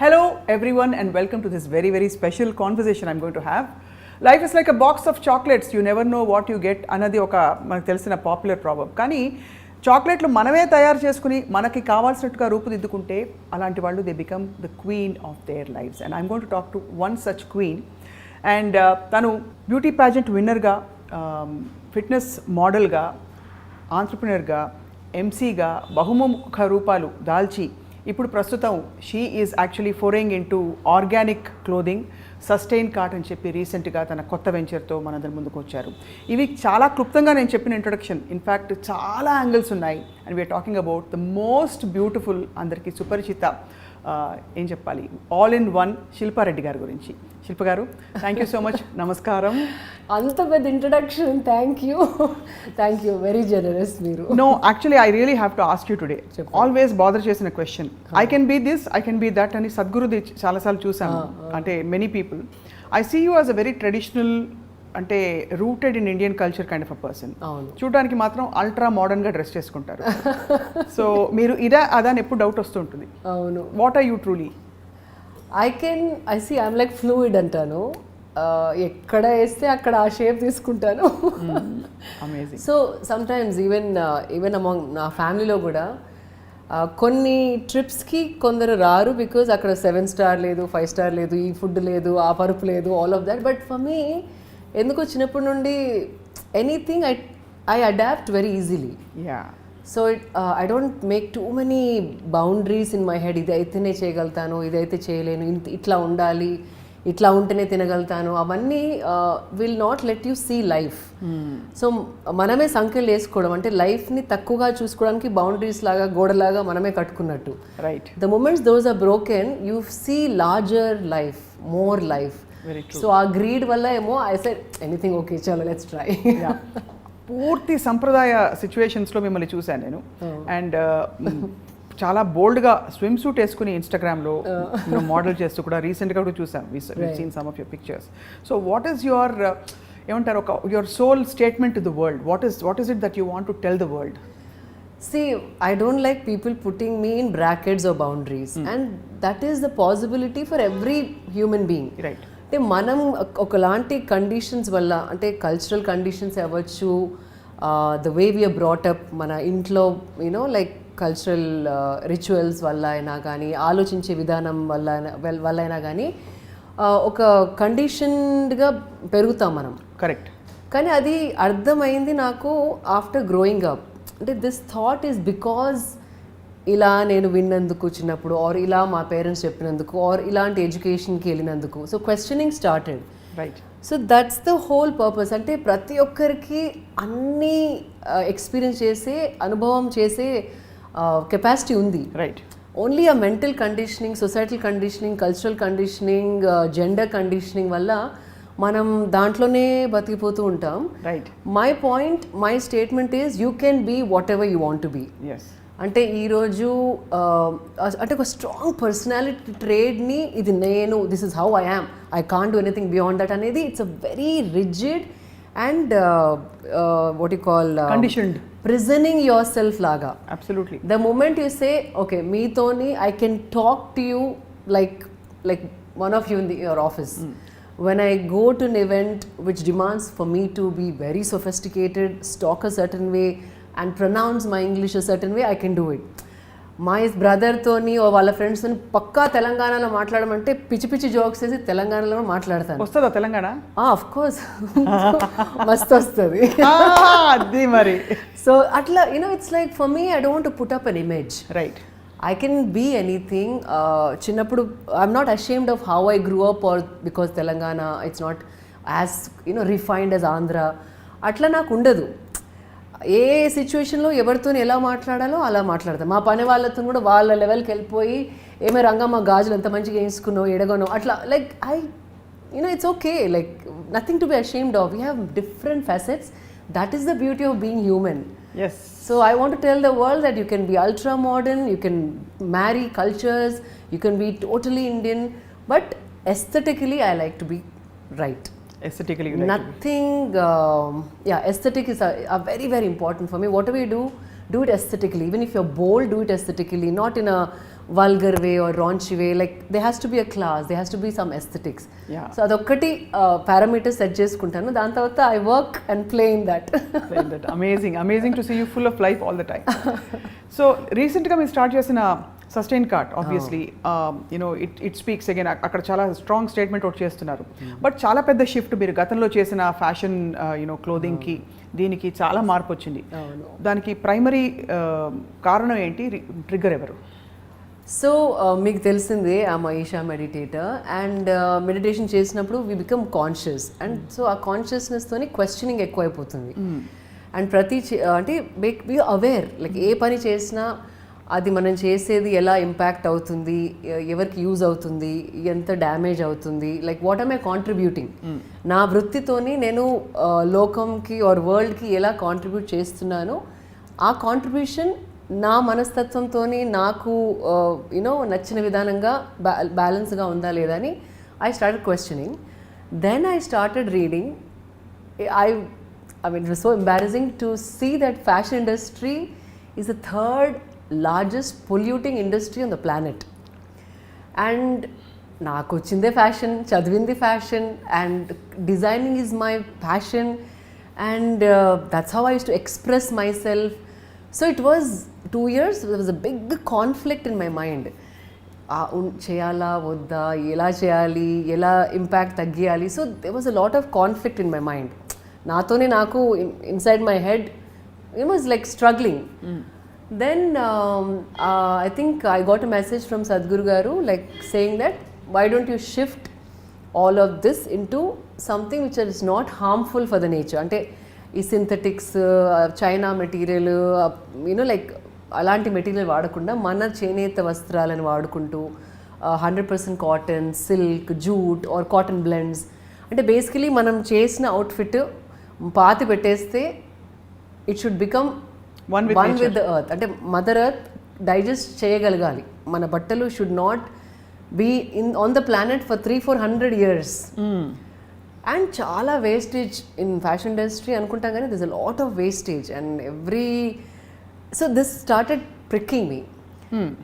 Hello everyone and welcome to this very very special conversation I'm going to have. Life is like a box of chocolates, you never know what you get అన్నది ఒక మనకు తెలిసిన popular ప్రాబబ్. కానీ చాక్లెట్లు మనమే తయారు చేసుకుని మనకి కావాల్సినట్టుగా రూపుదిద్దుకుంటే అలాంటి వాళ్ళు they become the queen of their lives. And I'm going to talk to one such queen. And తను బ్యూటీ ప్యాజెంట్ విన్నర్గా, ఫిట్నెస్ మోడల్గా, ఆంట్రప్రినర్గా, ఎంసీగా బహుముఖ రూపాలు దాల్చి ఇప్పుడు ప్రస్తుతం she is actually foraying into organic clothing, Sustain Kart అని చెప్పి రీసెంట్గా తన కొత్త వెంచర్తో మనందరి ముందుకు వచ్చారు. ఇవి చాలా క్లుప్తంగా నేను చెప్పిన ఇంట్రొడక్షన్. ఇన్ఫ్యాక్ట్ చాలా యాంగిల్స్ ఉన్నాయి. And we're talking about the most beautiful, అందరికీ సుపరిచిత, ఏం చెప్పాలి, ఆల్ ఇన్ వన్ శిల్పారెడ్డి గారి గురించి. శిల్ప గారు, థ్యాంక్ యూ సో మచ్. నమస్కారం. అంత పెద్ద introduction. Thank you, very generous మీరు. No, actually I really have to ask you today. Always bother చేసిన question, I can be this, I can be that అని సద్గురుది చాలాసార్లు చూసాను. అంటే many people, I see you as a very traditional, అంటే rooted in Indian culture kind of a person. చూడడానికి మాత్రం ultra మోడర్న్గా డ్రెస్ చేసుకుంటారు. సో మీరు ఇదా అదా అని ఎప్పుడు డౌట్ వస్తుంటుంది. అవును. What are you truly? I'm like fluid అంటాను. ఎక్కడ వేస్తే అక్కడ ఆ షేప్ తీసుకుంటాను. Amazing. So sometimes even among నా ఫ్యామిలీలో కూడా కొన్ని ట్రిప్స్కి కొందరు రారు, బికాజ్ అక్కడ 7 స్టార్ లేదు, 5 స్టార్ లేదు, ఈ ఫుడ్ లేదు, ఆ పరుపు లేదు, all of that. But for me ఎందుకు చిన్నప్పటి నుండి anything I adapt very easily. So I don't make too many boundaries in my head. ఇది అయితేనే చేయగలుగుతాను, ఇదైతే చేయలేను, ఇట్లా ఉండాలి, ఇట్లా ఉంటేనే తినగలుగుతాను, అవన్నీ will not let you see life. So మనమే సంఖ్యలు వేసుకోవడం, అంటే లైఫ్ని తక్కువగా చూసుకోవడానికి బౌండరీస్ లాగా, గోడలాగా మనమే కట్టుకున్నట్టు. Right. The moments those are broken, you see larger life, more life. So ఆ గ్రీడ్ వల్ల ఏమో ఐ సెడ్ ఎనీథింగ్ ఓకే, చలో లెట్స్ ట్రై. పూర్తి సంప్రదాయ సిచ్యువేషన్స్లో మిమ్మల్ని చూశాను నేను. అండ్ చాలా బోల్డ్గా స్విమ్ సూట్ వేసుకుని ఇన్స్టాగ్రామ్లో మోడల్ చేస్తూ కూడా రీసెంట్గా కూడా చూసాను. Seen some of your pictures. So what is your, ఏమంటారు, ఒక your soul statement to the world? What is it that you want to tell the world? See, I don't like people putting me in brackets or boundaries. And that is the possibility for every human being. Right. అంటే మనం ఒకలాంటి conditions వల్ల, అంటే cultural conditions అవ్వచ్చు, the way we are brought up, మన ఇంట్లో you know like cultural rituals వల్ల అయినా కానీ, ఆలోచించే విధానం వల్ల అయినా కానీ ఒక కండిషన్డ్గా పెరుగుతాం మనం. కరెక్ట్. కానీ అది అర్థమైంది నాకు ఆఫ్టర్ గ్రోయింగ్ అప్. అంటే దిస్ థాట్ ఈస్ బికాజ్ ఇలా నేను విన్నందుకు చిన్నప్పుడు, ఆర్ ఇలా మా పేరెంట్స్ చెప్పినందుకు, ఆర్ ఇలాంటి ఎడ్యుకేషన్కి వెళ్ళినందుకు. So questioning started. Right. So that's the whole purpose. అంటే ప్రతి ఒక్కరికి అన్నీ ఎక్స్పీరియన్స్ చేసే, అనుభవం చేసే కెపాసిటీ ఉంది. రైట్. ఓన్లీ ఆ mental conditioning, societal conditioning, cultural conditioning, gender conditioning వల్ల మనం దాంట్లోనే బతికిపోతూ ఉంటాం. Right. My point, my statement is you can be whatever you want to be. అంటే ఈరోజు అంటే ఒక స్ట్రాంగ్ పర్సనాలిటీ ట్రేడ్ని, ఇది నేను, this is how I am, I can't do anything beyond that అనేది, it's a very rigid and what you call conditioned prisoning yourself లాగా. Absolutely. The moment you say okay, మీతోని I can talk to you like one of you in your office. When I go to an event which demands for me to be very sophisticated, talk a certain way and pronounce my English a certain way, I can do it. My brother తోని ఓ వాళ్ళ friends తోని పక్కా తెలంగాణలో మాట్లాడమంటే పిచ్చి పిచ్చి jokes వేసి తెలంగాణలో మాట్లాడతాను. వస్తుందా తెలంగాణ? ఆఫ్ కోర్స్ మస్తు వస్తుంది. అది మరి. సో అట్లా it's like for me, I don't put up an image. Right. I can be anything. చిన్నప్పుడు I'm not ashamed of how I grew up, or because Telangana it's not as refined as Andhra. అట్లా నాకు ఉండదు. ఏ సిచ్యువేషన్లో ఎవరితో ఎలా మాట్లాడాలో అలా మాట్లాడతాను. మా పని వాళ్ళతో కూడా వాళ్ళ లెవెల్కి వెళ్ళిపోయి, ఏమే రంగమ్మ గాజులు ఎంత మంచిగా వేసుకున్నావు, ఎడగనో, అట్లా like it's okay, like nothing to be ashamed of. We have different facets. That is the beauty of being human. Yes. So I want to tell the world that you can be ultra modern, you can marry cultures, you can be totally Indian, but aesthetically I like to be right. Aesthetically you like nothing to be. aesthetic is a very very important for me. Whatever you do do it aesthetically. Even if you're bold, do it aesthetically, not in a vulgar way or raunchy way. Like there has to be a class, there has to be some aesthetics. Yeah. So adokkati parameters set చేసుకుంటాను. దాని తర్వాత I work and play in that. Amazing to see you full of life all the time. So recentగా మీరు start చేసిన sustain cart obviously you know it speaks again, అక్కడ చాలా strong statement ఒకటి చేస్తున్నారు. But చాలా పెద్ద షిఫ్ట్ మీరు గతంలో చేసిన ఫ్యాషన్ యూనో క్లోదింగ్కి దీనికి చాలా మార్పు వచ్చింది. దానికి ప్రైమరీ కారణం ఏంటి, ట్రిగ్గర్ ఎవరు? సో మీకు తెలిసిందే ఆ మహీషా మెడిటేటర్, అండ్ మెడిటేషన్ చేసినప్పుడు we become conscious, and so ఆ కాన్షియస్నెస్తోని క్వశ్చనింగ్ ఎక్కువైపోతుంది. అండ్ అంటే బీ అవేర్, లైక్ ఏ పని చేసినా అది మనం చేసేది ఎలా ఇంపాక్ట్ అవుతుంది, ఎవరికి యూజ్ అవుతుంది, ఎంత డ్యామేజ్ అవుతుంది, like what am I contributing, నా వృత్తితోని నేను లోకంకి ఆర్ వరల్డ్కి ఎలా కాంట్రిబ్యూట్ చేస్తున్నానో ఆ కాంట్రిబ్యూషన్ నా మనస్తత్వంతో నాకు యూనో నచ్చిన విధానంగా బ్యాలెన్స్గా ఉందా లేదా అని I started questioning. Then I started reading. I mean, it was so embarrassing to see that fashion industry is the third largest polluting industry on the planet. And నాకు వచ్చిందే ఫ్యాషన్, చదివింది fashion, and designing is my passion, and that's how I used to express myself. So it was 2 years, there was a big conflict in my mind. చేయాలా వద్దా, ఎలా చేయాలి, ఎలా impact తగ్గియాలి. So there was a lot of conflict in my mind. నాతోనే నాకు inside my head it was like struggling. Then I think I got a message from Sadhguru garu like saying that why don't you shift all of this into something which is not harmful for the nature. అంటే ఈ synthetics, China material, you know like అలాంటి material వాడకుండా మన చేనేత వస్త్రాలను వాడుకుంటూ 100% cotton, silk, jute or cotton blends. అంటే basically మనం చేసిన అవుట్ఫిట్ పాతి పెట్టేస్తే it should become one with the earth. అంటే మదర్ ఎర్త్ డైజెస్ట్ చేయగలగాలి. మన బట్టలు should not be on the planet for 300-400 years. And చాలా వేస్టేజ్ ఇన్ ఫ్యాషన్ ఇండస్ట్రీ అనుకుంటాం, కానీ this a lot of wastage and so this started pricking me.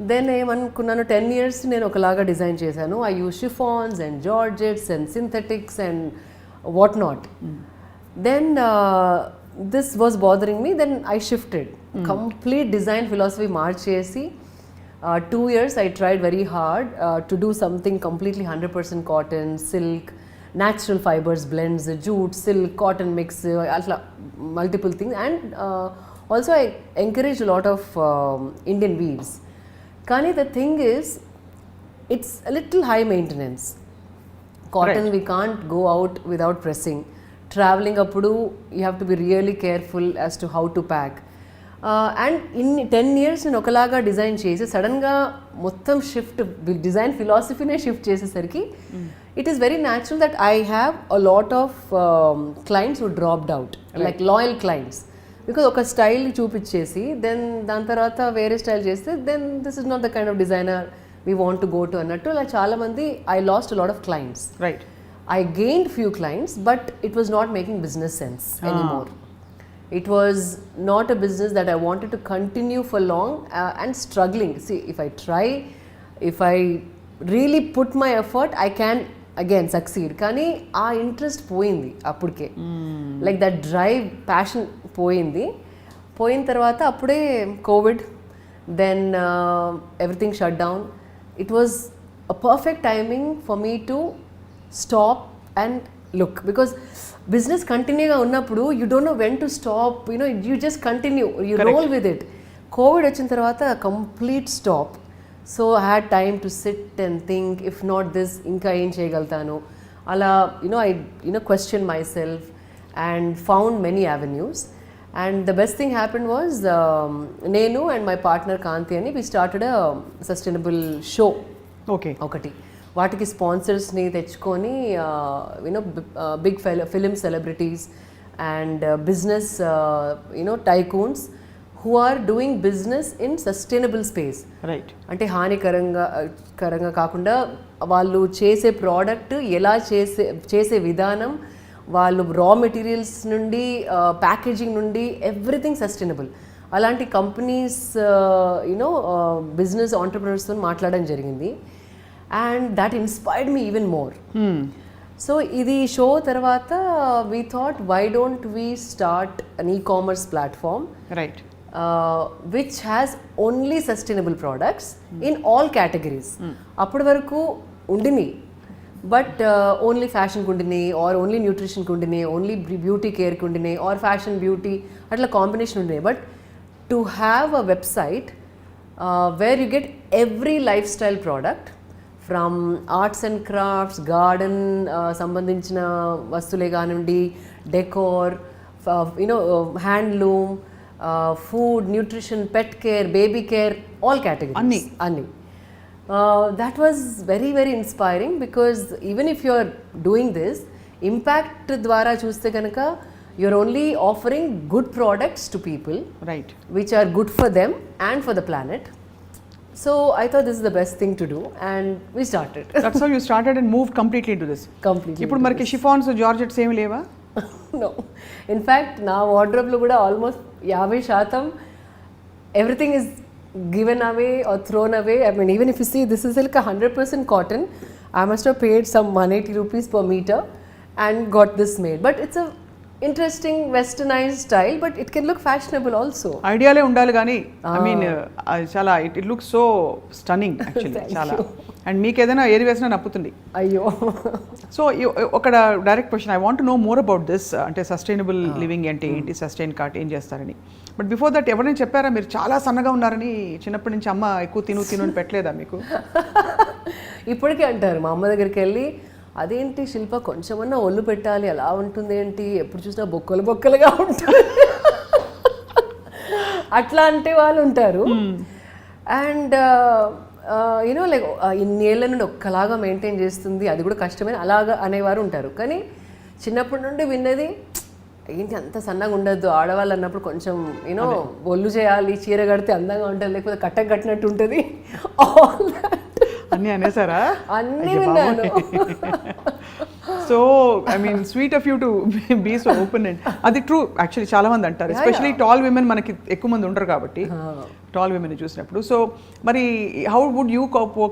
Then ఏమనుకున్నాను, 10 years నేను ఒకలాగా డిజైన్ చేశాను. I use chiffons and georgettes and synthetics and what not. Then this was bothering me. Then I shifted complete design philosophy మార్చేసి 2 years I tried very hard to do something completely 100% cotton, silk, natural fibers, blends, jute, silk, cotton mix, multiple things. And also I encourage a lot of Indian weaves. Kani the thing is, it's a little high maintenance. Cotton, right, we can't go out without pressing. Traveling appudu you have to be really careful as to how to pack. And ఇన్ని 10 years నేను ఒకలాగా design చేసి సడన్గా మొత్తం shift, design ఫిలాసఫీనే shift చేసేసరికి it is very natural that I have a lot of clients who dropped out, like loyal clients. Because ఒక style చూపించేసి దెన్ దాని తర్వాత వేరే స్టైల్ చేస్తే then this is not the kind of designer we want to go to అన్నట్టు అలా చాలామంది I lost a lot of clients. Right. I gained few clients, but it was not making business sense anymore. It was not a business that I wanted to continue for long and struggling. See, if I try, if I really put my effort, I can again succeed. Kani aa interest poyindi appuduke, like that drive, passion poyindi. Poyin tarvata appude COVID, then everything shut down. It was a perfect timing for me to stop and look, because business continue ga unnappudu you don't know when to stop, you know, you just continue, you Correct. Roll with it. COVID వచ్చిన తర్వాత complete stop. So I had time to sit and think, if not this ఇంకా ఏం చేయగలుగుతాను అలా, you know, I question myself and found many avenues. And the best thing happened was నేను and my partner Kanti ani we started a sustainable show. Okay. ఒకటి వాటికి స్పాన్సర్స్ని తెచ్చుకొని you know big film celebrities and business you know tycoons who are doing business in sustainable space. Right. అంటే హానికరంగా కాకుండా వాళ్ళు చేసే ప్రోడక్ట్ ఎలా చేసే విధానం, వాళ్ళు రా మెటీరియల్స్ నుండి ప్యాకేజింగ్ నుండి ఎవ్రీథింగ్ సస్టైనబుల్. అలాంటి కంపెనీస్ యూనో బిజినెస్ ఆంటర్ప్రినర్స్తో మాట్లాడడం జరిగింది. And that inspired me even more. So ఇది షో తర్వాత we thought why don't we start an e-commerce platform right which has only sustainable products in all categories. అప్పటి వరకు ఉండిని, but only ఫ్యాషన్కి ఉండినాయి, are only న్యూట్రిషన్కి ఉండినాయి, only beauty కేర్కి ఉండినాయి, are fashion beauty అట్లా combination ఉండినాయి. But to have a website where you get every life style product from arts and crafts, garden సంబంధించిన వస్తువులే కానివ్వండి, decor, you know handloom, food, nutrition, pet care, baby care, all categories. Anni. That was very, very inspiring because even if you are doing this, impact dwara chuste kanaka, you are only offering good products to people, right, which are good for them and for the planet. So I thought this is the best thing to do, and we started. That's how you started and moved completely into this. Completely. ఇప్పుడు మనకి chiffons, georgettes ఏమి లేవా? No. In fact, నా వార్డ్రోబ్లో కూడా almost 50% everything is given away or thrown away. I mean, even if you see, this is like 100% cotton. I must have paid some 180 rupees per meter and got this made. But it's a interesting westernized style, but it can look fashionable also. ఐడియాలే ఉండాలి కానీ I mean చాలా it looks so stunning actually చాలా. And మీకు ఏదైనా ఏది వేసినా నప్పుతుంది. అయ్యో. So ఒక direct question, I want to know more about this. అంటే సస్టైనబుల్ లివింగ్ అంటే ఏంటి, సస్టైన్ కార్ట్ ఏం చేస్తారని. బట్ బిఫోర్ దట్ ఎవరైనా చెప్పారా మీరు చాలా సన్నగా ఉన్నారని? చిన్నప్పటి నుంచి అమ్మ ఎక్కువ తిను అని పెట్టలేదా మీకు? ఇప్పటికీ అంటారు మా అమ్మ దగ్గరికి వెళ్ళి, అదేంటి శిల్ప కొంచెమన్నా ఒళ్ళు పెట్టాలి, అలా ఉంటుంది ఏంటి, ఎప్పుడు చూసినా బొక్కలు బొక్కలుగా ఉంటుంది అట్లా అంటే వాళ్ళు ఉంటారు. అండ్ యూనో లైక్ ఇన్నేళ్ల నుండి ఒక్కలాగా మెయింటైన్ చేస్తుంది, అది కూడా కష్టమే అలాగా అనేవారు ఉంటారు. కానీ చిన్నప్పటి నుండి విన్నది ఏంటి అంత సన్నగా ఉండద్దు, ఆడవాళ్ళు అన్నప్పుడు కొంచెం యూనో ఒళ్ళు చేయాలి, చీర కడితే అందంగా ఉంటుంది, లేకపోతే కట్టకు కట్టినట్టు ఉంటుంది. అన్నీ అనేసారా? అన్నీ విన్నాను. So I mean sweet of you to be so open. And అది ట్రూ యాక్చువల్లీ, చాలా మంది అంటారు, ఎస్పెషలీ టాల్ విమెన్ మనకి ఎక్కువ మంది ఉండరు కాబట్టి టాల్ విమెన్ చూసినప్పుడు. సో మరి how would you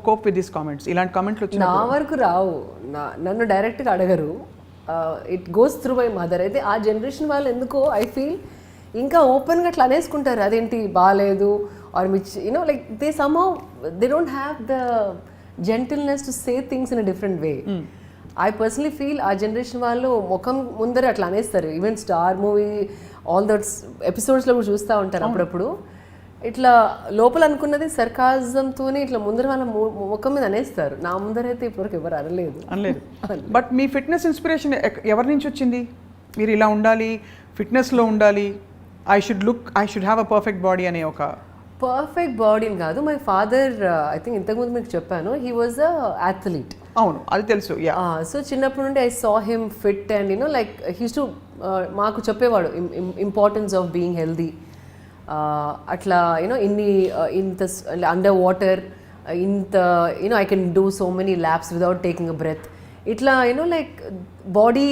cope with this comments? ఇలాంటి కామెంట్లు వచ్చి నా వరకు రావు, నన్ను డైరెక్ట్గా అడగరు. It goes through my mother. అయితే ఆ జనరేషన్ వాళ్ళు ఎందుకో ఐ ఫీల్ ఇంకా ఓపెన్గా అట్లా అనేసుకుంటారు, అదేంటి బాగాలేదు, or which you know like they somehow they don't have the gentleness to say things in a different way. I personally feel ఆ జనరేషన్ వాళ్ళు ముఖం ముందర అట్లా అనేస్తారు. Even star movie all that's ఎపిసోడ్స్లో కూడా చూస్తూ ఉంటారు అప్పుడప్పుడు. ఇట్లా లోపల అనుకున్నది సర్కాజంతోనే ఇట్లా ముందర వాళ్ళ ముఖం మీద అనేస్తారు. నా ముందర అయితే ఇప్పటివరకు ఎవరు అనలేదు. బట్ మీ ఫిట్నెస్ ఇన్స్పిరేషన్ ఎవరి నుంచి వచ్చింది? మీరు ఇలా ఉండాలి, ఫిట్నెస్లో ఉండాలి, I should have a perfect body అనే ఒక పర్ఫెక్ట్ బాడీని కాదు. మై ఫాదర్ ఐ థింక్ ఇంతకుముందు మీకు చెప్పాను, హీ వాజ్ అ అథ్లీట్. అవును, అది తెలుసు. సో చిన్నప్పటి నుండి I saw him fit and you know like he's to మాకు చెప్పేవాడు ఇంపార్టెన్స్ ఆఫ్ బీయింగ్ హెల్దీ. అట్లా యూనో ఇంత అండర్ వాటర్ ఇంత you know I can do so many laps without taking a breath. ఇట్లా you know like body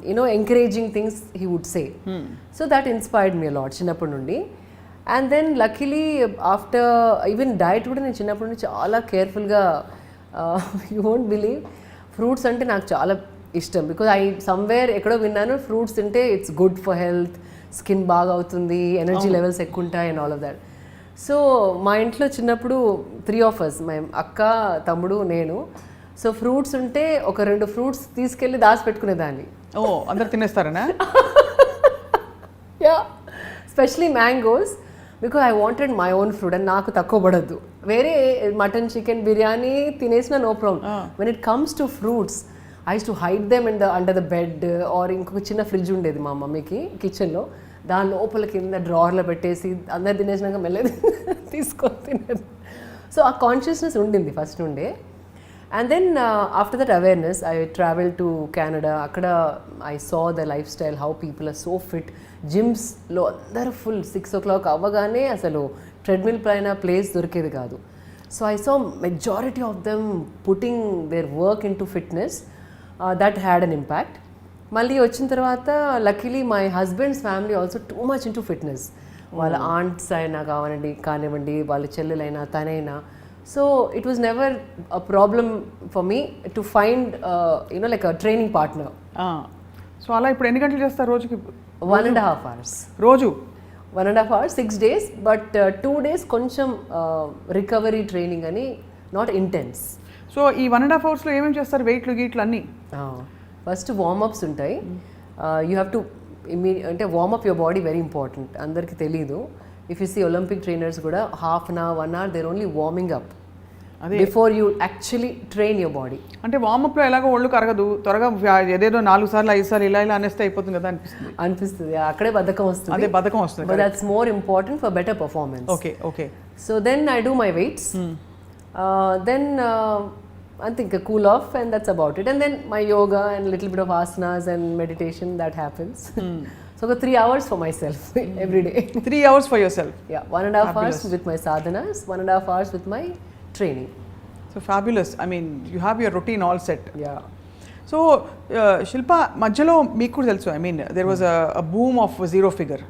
you know encouraging things he would say. So that inspired me a lot చిన్నప్పటి నుండి. And then luckily after even diet కూడా నేను చిన్నప్పటి నుండి చాలా కేర్ఫుల్గా, you won't believe, fruits అంటే నాకు చాలా ఇష్టం. బికాజ్ ఐ సమ్వేర్ ఎక్కడో విన్నాను ఫ్రూట్స్ తింటే it's good for health, skin బాగా అవుతుంది, ఎనర్జీ లెవెల్స్ ఎక్కువ ఉంటాయి and all of that. So మా ఇంట్లో చిన్నప్పుడు 3 of us, మా అక్క, తమ్ముడు, నేను. సో ఫ్రూట్స్ ఉంటే ఒక 2 ఫ్రూట్స్ తీసుకెళ్ళి దాచిపెట్టుకునేదాన్ని. ఓ, అందరు తినేస్తారనా? Yeah, specially mangoes, because I wanted my own fruit and నాకు తక్కువ పడద్దు. వేరే మటన్, చికెన్, బిర్యానీ తినేసిన no problem. When it comes to fruits I used to hide them under the bed, or ఇంకొక చిన్న ఫ్రిడ్జ్ ఉండేది మా మమ్మీకి కిచెన్లో, దాని లోపల కింద డ్రావర్లో పెట్టేసి అందరు తినేసినాక మెల్లది తీసుకొని తినేది. సో ఆ కాన్షియస్నెస్ ఉండింది ఫస్ట్ నుండే. And then after that awareness I travel to Canada. అక్కడ I saw the life style, how people are so fit. జిమ్స్లో అందరూ ఫుల్ 6 o'clock అవ్వగానే అసలు ట్రెడ్మిల్ పైన ప్లేస్ దొరికేది కాదు. So I saw majority of them putting their work in to fitness. That had an impact. మళ్ళీ వచ్చిన తర్వాత luckily my husband's family also too much in to fitness. వాళ్ళ ఆంట్స్ అయినా కానివ్వండి వాళ్ళ చెల్లెలైనా తనైనా. So it was never a problem for me to find like a training partner. So అలా ఇప్పుడు ఎన్ని గంటలు చేస్తారు రోజుకి? 1.5 hours. రోజు 1.5 hours, 6 days, బట్ 2 days కొంచెం రికవరీ ట్రైనింగ్ అని, నాట్ ఇంటెన్స్. సో ఈ 1.5 hours ఏమేమి చేస్తారు? వెయిట్లు గీట్లు అన్నీ? ఫస్ట్ వార్మప్స్ ఉంటాయి. యూ హ్యావ్ టు అంటే warmup your body very important. అందరికీ తెలీదు. If you see Olympic trainers కూడా half an hour 1 hour their only warming up before you actually train your body. అంటే వార్మప్లో ఎలాగో ఒళ్ళు కరగదు, త్వరగా ఏదేదో 4 సార్లు 5 సార్లు ఇలా అనేస్తే అయిపోతుంది కదా అనిపిస్తుంది. అక్కడే బద్ధకం వస్తుంది. అదే బద్ధకం వస్తుంది. But that's more important for better performance. Okay. So then I do my weights, then I think a cool off, and that's about it. And then my yoga and little bit of asanas and meditation that happens. So I got 3 hours for myself every day. 3 hours for yourself? Yeah, 1.5 hours with my sadhanas, 1.5 hours with my training. So fabulous. I mean, you have your routine all set. Yeah. So Shilpa, మధ్యలో మీకు కూడా తెలుసు, I mean there was a boom of zero figure.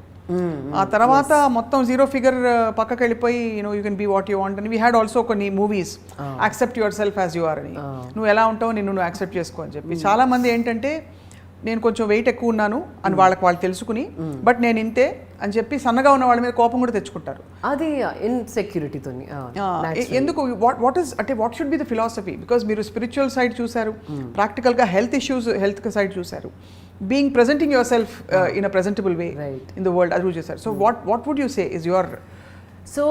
ఆ తర్వాత మొత్తం zero figure పక్కకి వెళ్ళిపోయి you can be what you want అని వీ హ్యాడ్ ఆల్సో కొన్ని movies accept yourself as you are అని, నువ్వు ఎలా ఉంటావు నువ్వు యాక్సెప్ట్ చేసుకో అని చెప్పి. చాలా మంది ఏంటంటే నేను కొంచెం వెయిట్ ఎక్కువ ఉన్నాను అని వాళ్ళు తెలుసుకుని, బట్ నేను ఇంతే అని చెప్పి సన్నగా ఉన్న వాళ్ళ మీద కోపం కూడా తెచ్చుకుంటారు. అది ఇన్సెక్యూరిటీతో. ఎందుకు? వాట్ ఈస్ అంటే what should be the philosophy? Because మీరు స్పిరిచువల్ సైడ్ చూసారు, ప్రాక్టికల్గా హెల్త్ ఇష్యూస్ హెల్త్ సైడ్ చూసారు, being presenting yourself in a presentable way in the world, as you said. So what would you say is your... So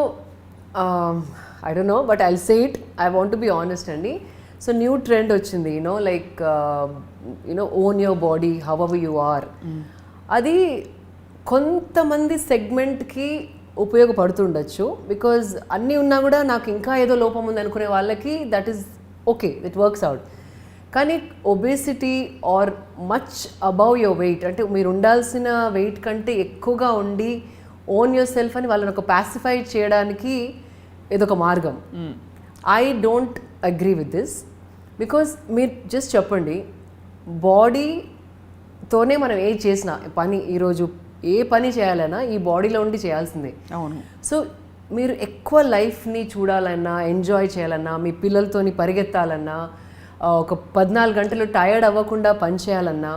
I don't know, but I'll say it. I want to be honest andi. So new trend ochindi, like own your body however you are. Adi కొంతమంది సెగ్మెంట్కి ఉపయోగపడుతుండొచ్చు, because అన్నీ ఉన్నా కూడా నాకు ఇంకా ఏదో లోపం ఉంది అనుకునే వాళ్ళకి that is okay, it works out. కానీ obesity or much above your weight, అంటే మీరు ఉండాల్సిన వెయిట్ కంటే ఎక్కువగా ఉండి ఓన్ యువర్ సెల్ఫ్ అని వాళ్ళని ఒక పాసిఫై చేయడానికి ఇదొక మార్గం. I don't agree with this. Because మీరు జస్ట్ చెప్పండి, బాడీతోనే మనం ఏ చేసిన పని, ఈరోజు ఏ పని చేయాలన్నా ఈ బాడీలో ఉండి చేయాల్సిందే. అవును. సో మీరు ఎక్కువ లైఫ్ని చూడాలన్నా, ఎంజాయ్ చేయాలన్నా, మీ పిల్లలతోని పరిగెత్తాలన్నా, ఒక 14 గంటలు టైర్డ్ అవ్వకుండా పని చేయాలన్నా,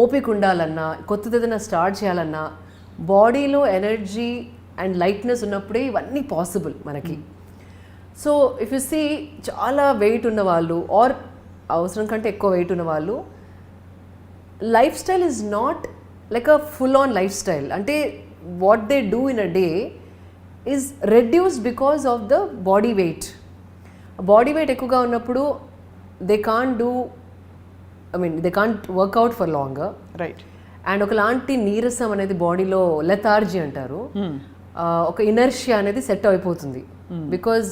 ఓపిక ఉండాలన్నా, కొత్తది ఏదైనా స్టార్ట్ చేయాలన్నా, బాడీలో ఎనర్జీ అండ్ లైట్నెస్ ఉన్నప్పుడే ఇవన్నీ పాసిబుల్ మనకి. సో ఇఫ్ యు సీ చాలా వెయిట్ ఉన్నవాళ్ళు ఆర్ అవసరం కంటే ఎక్కువ వెయిట్ ఉన్నవాళ్ళు, life style is not like a full on life style. అంటే what they do in a day is reduced because of the body weight. బాడీ వెయిట్ ఎక్కువగా ఉన్నప్పుడు they can't work out for longer, right? And ఒకలాంటి నీరసం అనేది బాడీలో lethargy అంటారు, ఒక ఇనర్షియా అనేది సెట్ అయిపోతుంది. Because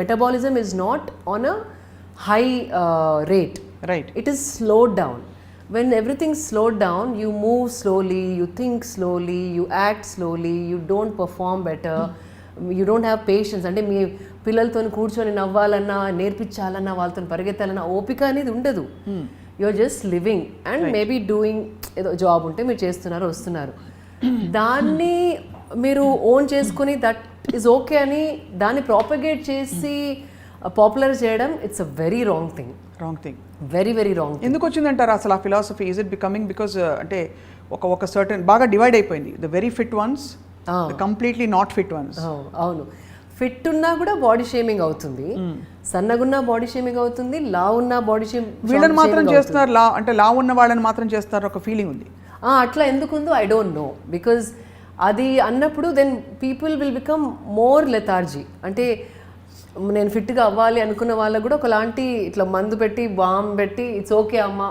metabolism is not on a high rate, right? It is slowed down. When everything slowed down, you move slowly, you think slowly, you act slowly, you don't perform better, you don't have patience. అంటే మీ పిల్లలతో కూర్చొని నవ్వాలన్నా, నేర్పించాలన్నా, వాళ్ళతో పరిగెత్తాలన్నా ఓపిక అనేది ఉండదు. You are just living and maybe doing, ఏదో job ఉంటే మీరు చేస్తున్నారు, వస్తున్నారు. దాన్ని మీరు ఓన్ చేసుకుని దట్ ఈజ్ ఓకే అని దాన్ని ప్రాపగేట్ చేసి పాపులర్ చేయడం, it's a very wrong thing. Very very wrong. ఎందుకు వచ్చిందంటారు అసలు ఆ philosophy? Is it becoming because అంటే ఒక సర్టన్ బాగా డివైడ్ అయిపోయింది, the very fit once, completely not fit once. అవును, ఫిట్ ఉన్నా కూడా బాడీ షేమింగ్ అవుతుంది, సన్నగున్నా బాడీ షేమింగ్ అవుతుంది, లా ఉన్నా బాడీ షేమింగ్. వీళ్ళని మాత్రం చేస్తున్నారు, అంటే లా ఉన్న వాళ్ళని మాత్రం చేస్తారు, ఒక ఫీలింగ్ ఉంది. అట్లా ఎందుకుందో ఐ డోంట్ నో, బికాజ్ అది అన్నప్పుడు then people will become more lethargy. అంటే నేను ఫిట్గా అవ్వాలి అనుకున్న వాళ్ళకు కూడా ఒకలాంటి ఇట్లా మందు పెట్టి బాంబ్ పెట్టి ఇట్స్ ఓకే అమ్మ,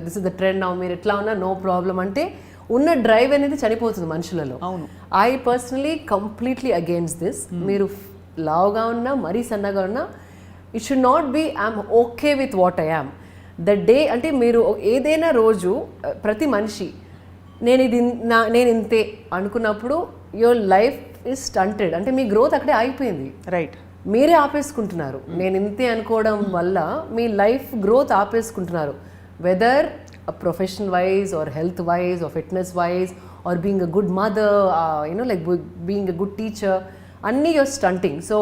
దిస్ ఇస్ ద ట్రెండ్, మీరు ఎట్లా ఉన్నా నో ప్రాబ్లం అంటే ఉన్న డ్రైవ్ అనేది చనిపోతుంది మనుషులలో. అవును. I personally completely against this. మీరు లావుగా ఉన్నా, మరీ సన్నగా ఉన్నా, it should not be I'm okay with what I am the day. అంటే మీరు ఏదైనా రోజు, ప్రతి మనిషి నేను ఇంతే అనుకున్నప్పుడు యువర్ లైఫ్ ఈజ్ స్టంటెడ్. అంటే మీ గ్రోత్ అక్కడే ఆగిపోయింది, రైట్? మీరే ఆపేసుకుంటున్నారు. నేను ఇంతే అనుకోవడం వల్ల మీ లైఫ్ గ్రోత్ ఆపేసుకుంటున్నారు, whether professional wise or health wise or fitness wise or being a good mother, being a good teacher, anni you're stunting. So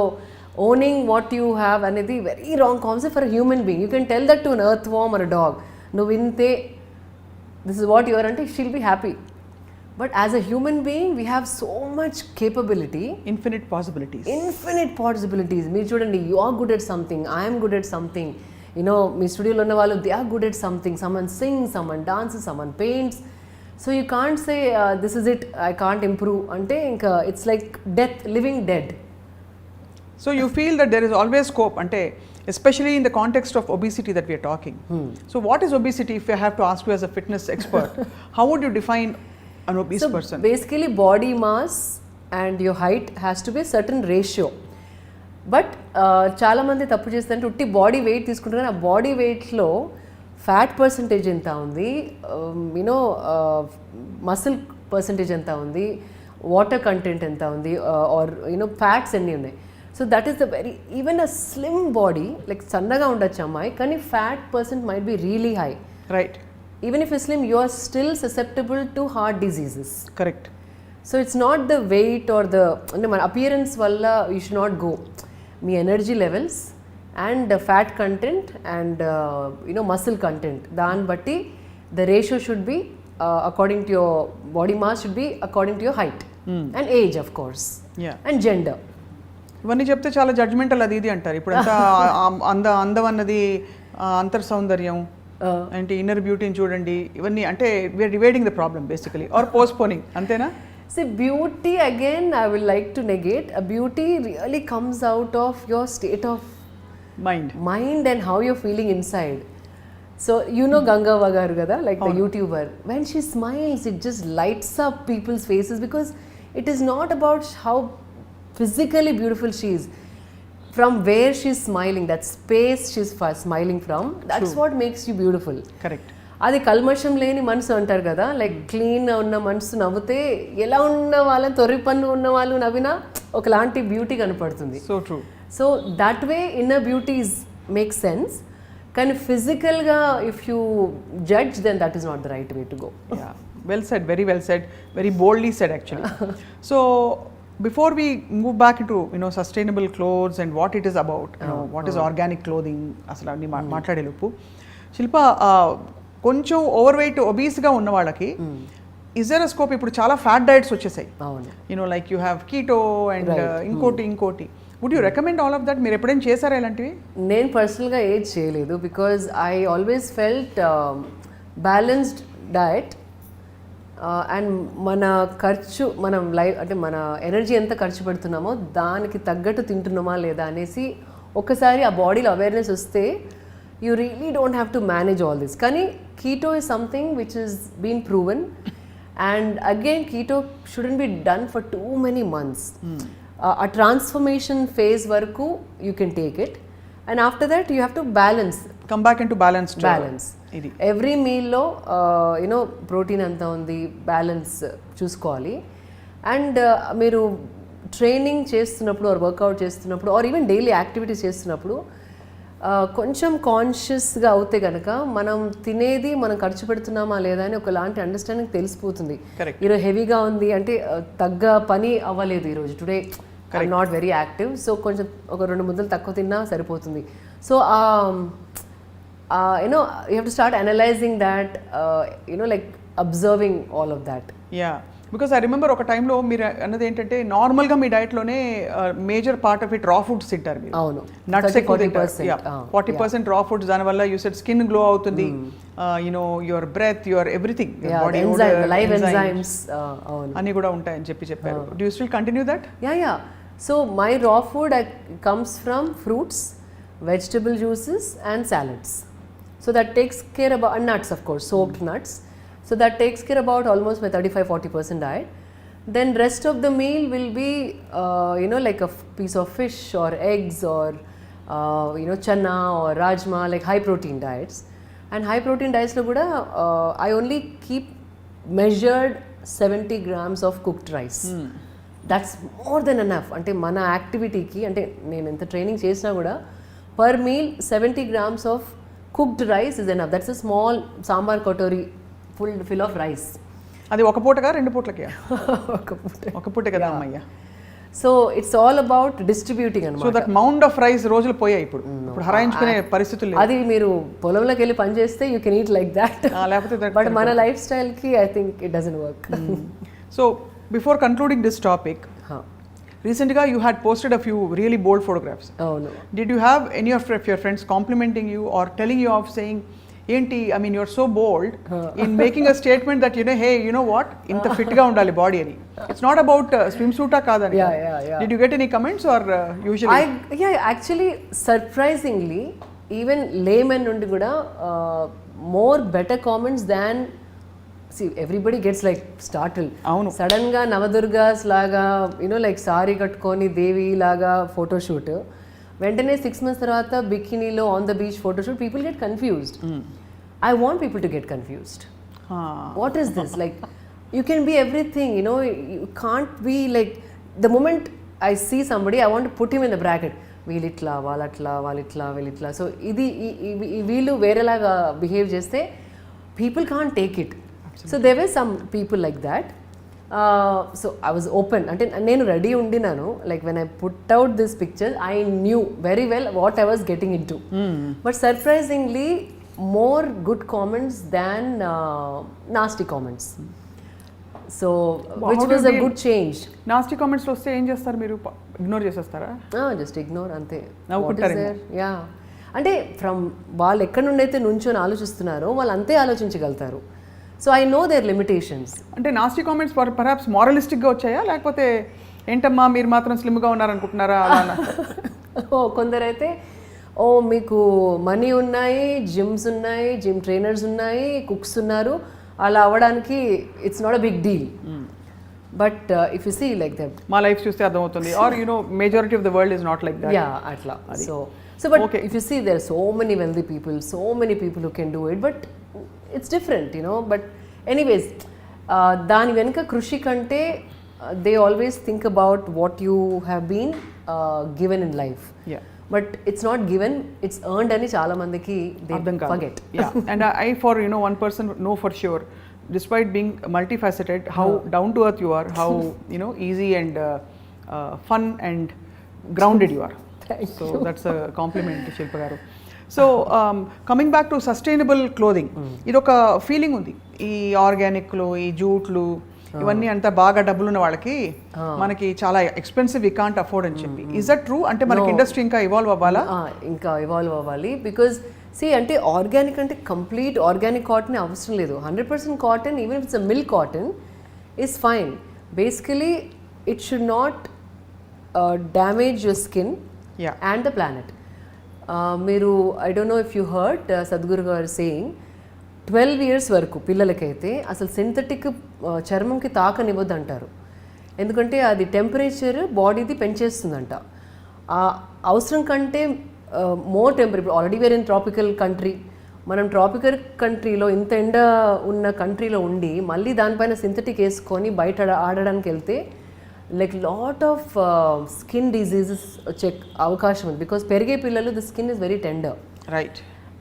owning what you have anedi very wrong concept for a human being. You can tell that to an earthworm or a dog, no vinte, this is what you are ante, she'll be happy. But as a human being, we have so much capability. Infinite possibilities. మీరు చూడండి, you are good at something, I am good at something. మీ స్టూడియోలో ఉన్న వాళ్ళు, they are good at something. Someone sings, someone dances, someone paints. So you can't say, this is it, I can't improve. Ante inka it's like death, living dead. So you feel that there is always scope, ante especially in the context of obesity that we are talking. So what is obesity, if I have to ask you as a fitness expert? How would you define an obese person? Basically body mass and your height has to be a certain ratio. But చాలా మంది తప్పు చేస్తారంటే ఉట్టి body weight తీసుకుంటారు, కానీ ఆ body వెయిట్లో fat percentage ఎంత ఉంది, మసిల్ పర్సంటేజ్ ఎంత ఉంది, వాటర్ కంటెంట్ ఎంత ఉంది, ఆర్ ఫ్యాట్స్ ఎన్ని ఉన్నాయి. So that is the very, even a slim body, like సన్నగా ఉండొచ్చు అమ్మాయి, కానీ fat percent might be really high. Right. Even if you're slim, you are still susceptible to heart diseases. Correct. So it's not the weight or the appearance valla you should not go. Me energy levels and the fat content and muscle content, dan batti the ratio should be according to your body mass, should be according to your height and age, of course. Yeah. And gender. ఇవన్నీ చెప్తే చాలా judgemental అది ఇది అంటారు. ఇప్పుడు అంతా అందం అన్నది అంతర్ సౌందర్యం అంటే ఇన్నర్ బ్యూటీని చూడండి, ఇవన్నీ అంటే we're dividing the problem basically, or postponing, అంతేనా? See, beauty again I will like to negate. A beauty really comes out of your state of mind and how you're feeling inside. So Ganga Vagaru kada, like the YouTuber, when she smiles it just lights up people's faces, because it is not about how physically beautiful she is. From where she's smiling, that space she's smiling from, that's what makes you beautiful. Correct. అది కల్మషం లేని మనసు అంటారు కదా, like clean ఉన్న మనసు నవ్వుతే ఎలా ఉన్న వాళ్ళని, తొర్రి పన్ను ఉన్న వాళ్ళు నవ్వినా ఒకలాంటి బ్యూటీ కనపడుతుంది. So true. So that way inner beauties make sense, కానీ ఫిజికల్గా if you judge then that is not the right way to go. Well said, very well said, very boldly said actually. So before we move back into sustainable clothes and what it is about, what is organic clothing, అసలు అన్ని మాట్లాడేలోపు శిల్ప, కొంచెం over weight ఒబీస్గా ఉన్న వాళ్ళకి is there a scope? ఇప్పుడు చాలా fat diets వచ్చేసాయి, like you have keto and ఇంకోటి. Would you recommend all of that? మీరు ఎప్పుడైనా చేశారా ఇలాంటివి? నేను పర్సనల్గా ఏది చేయలేదు, because I always felt balanced diet and మన ఖర్చు, మనం అంటే మన ఎనర్జీ ఎంత ఖర్చు పెడుతున్నామో దానికి తగ్గట్టు తింటున్నామా లేదా అనేసి ఒకసారి ఆ బాడీలో అవేర్నెస్ వస్తే you really don't have to manage all this. కానీ keto is something which is been proven, and again keto shouldn't be done for too many months. ఆ ట్రాన్స్ఫర్మేషన్ ఫేజ్ వరకు you can take it, and after that you have to balance, come back in to balance. Every మీల్లో protein ఎంత ఉంది, balance చూసుకోవాలి. And మీరు training చేస్తున్నప్పుడు or workout చేస్తున్నప్పుడు or even daily activities చేస్తున్నప్పుడు కొంచెం కాన్షియస్గా అవుతే కనుక మనం తినేది మనం ఖర్చు పెడుతున్నామా లేదా అని ఒకలాంటి అండర్స్టాండింగ్ తెలిసిపోతుంది. ఈరోజు హెవీగా ఉంది అంటే తగ్గ పని అవ్వలేదు ఈరోజు, today I'm not very active, so కొంచెం ఒక 2 ముద్దలు తక్కువ తిన్నా సరిపోతుంది. So you have to start analyzing that, like observing all of that. Yeah, because I remember ఒక టైంలో మీరు అన్నది ఏంటంటే నార్మల్గా మీ డైట్లోనే మేజర్ పార్ట్ ఆఫ్ ఇట్ రా ఫుడ్స్ తింటారు మీరు. అవును, నట్స్ ఎక్కువ తింటారు. 40% రా ఫుడ్స్, దానివల్ల యూ సెడ్ స్కిన్ గ్లో అవుతుంది, your breath, your everything, body live enzymes అన్నీ కూడా ఉంటాయని చెప్పారు. Do you still continue that? Yeah. So my raw food comes from fruits, vegetable juices and salads. So that takes care about, and nuts of course, soaked nuts. So that takes care about almost my 35-40% diet. Then rest of the meal will be like a piece of fish or eggs or chana or rajma, like high protein diets. And high protein diets lo kuda I only keep measured 70 grams of cooked rice. That's more than enough. Ante mana activity ki, ante nenu enta training chesina kuda per meal 70 grams of cooked rice is enough. That's a small sambar kotori full of rice. అది ఒక పూటగా 2 పూటలకి? ఒక పూటే కదా అమ్మయ్య. So it's all about distributing అనమాట. So that mound of rice రోజులు పోయాయి ఇప్పుడు హరాయించుకునే పరిస్థితులు లేవు. అది మీరు పొలంలోకి వెళ్ళి పని చేస్తే you can eat like that, లేకపోతే బట్ మన లైఫ్ స్టైల్కి I think it doesn't work. So before concluding this topic, recently you had posted a few really bold photographs. Oh no. Did you have any of your friends complimenting you or telling you off saying, "Enti, I mean you're so bold in making a statement that hey, you know what, inta fit ga undali body ani. It's not about swimsuit ah kadani." Yeah. Did you get any comments or usually? Actually surprisingly even laymen nundi kuda more better comments than, see, everybody gets like startled. Sudden ga Navadurgas laga, like sari kattukoni devi laga photo shoot. Ventane 6 months tarvata bikini lo on the beach photo shoot, people get confused. I want people to get confused. What is this? Like, you can be everything, you can't be like, the moment I see somebody, I want to put him in the bracket. Veelitla, valatla, valitla, velitla. So idi veelu verelaga behave cheste, people can't take it. So there were some people like that. So I was open. Ante nenu ready undinanu, like when I put out this picture, I knew very well what I was getting into. But surprisingly more good comments than nasty comments. So which was a good change. Nasty comments lo vasthe em chestaru meeru? Ignore chestara? Just ignore ante. Navukkuntaru. Yeah. అంటే from వాళ్ళు ఎక్కడి నుండి అయితే నుంచొని ఆలోచిస్తున్నారో వాళ్ళు అంతే ఆలోచించగలుగుతారు. So I know their limitations. అంటే నాస్టీ కామెంట్స్ పర్హాప్స్ మారలిస్టిక్గా వచ్చాయా, లేకపోతే ఏంటమ్మా మీరు మాత్రం స్లిమ్గా ఉన్నారనుకుంటున్నారా? కొందరైతే మీకు మనీ ఉన్నాయి, జిమ్స్ ఉన్నాయి, జిమ్ ట్రైనర్స్ ఉన్నాయి, కుక్స్ ఉన్నారు, అలా అవ్వడానికి it's not a big deal. But if you see like that, మా లైఫ్ చూస్తే అర్థమవుతుంది, or majority of the world is not like that. Yeah అట్లా. So but if you see, there are so many wealthy people, so many people who can do it, but it's different, but anyways, dani venuka krushi kante they always think about what you have been given in life. Yeah, but it's not given, it's earned ani chaala mandiki they forget. Yeah. And I for one person know for sure, despite being multifaceted, how down to earth you are, how easy and fun and grounded you are. So that's a compliment to Shilpa garu. So coming back to sustainable clothing, idoka feeling undi ee organic lo ee jute lu ivanni anta baga డబ్బులు ఉన్న వాళ్ళకి మనకి చాలా expensive, we can't afford అని చెప్పి. Is that true? అంటే మనకి industry ఇంకా ఇవాల్వ్ అవ్వాలా? ఇంకా ఇవాల్వ్ అవ్వాలి. బికాజ్ సి అంటే ఆర్గానిక్ అంటే కంప్లీట్ ఆర్గానిక్ కాటన్ అవసరం లేదు. 100% cotton, even it's a milk cotton is fine. Basically it should not damage your skin and the planet. మీరు I don't know if you heard Sadhguru garu saying 12 years వరకు పిల్లలకైతే అసలు synthetic చర్మంకి తాకనివ్వద్దు అంటారు. ఎందుకంటే అది temperature బాడీది పెంచేస్తుందంట. అవసరం కంటే more temperature. Already where in tropical country. మనం ట్రాపికల్ కంట్రీలో ఇంత ఎండ ఉన్న కంట్రీలో ఉండి మళ్ళీ దానిపైన సింథటిక్ వేసుకొని బయట ఆడడానికి వెళ్తే like lot of skin diseases check avakasham undi, because perige pillalu the skin is very tender, right,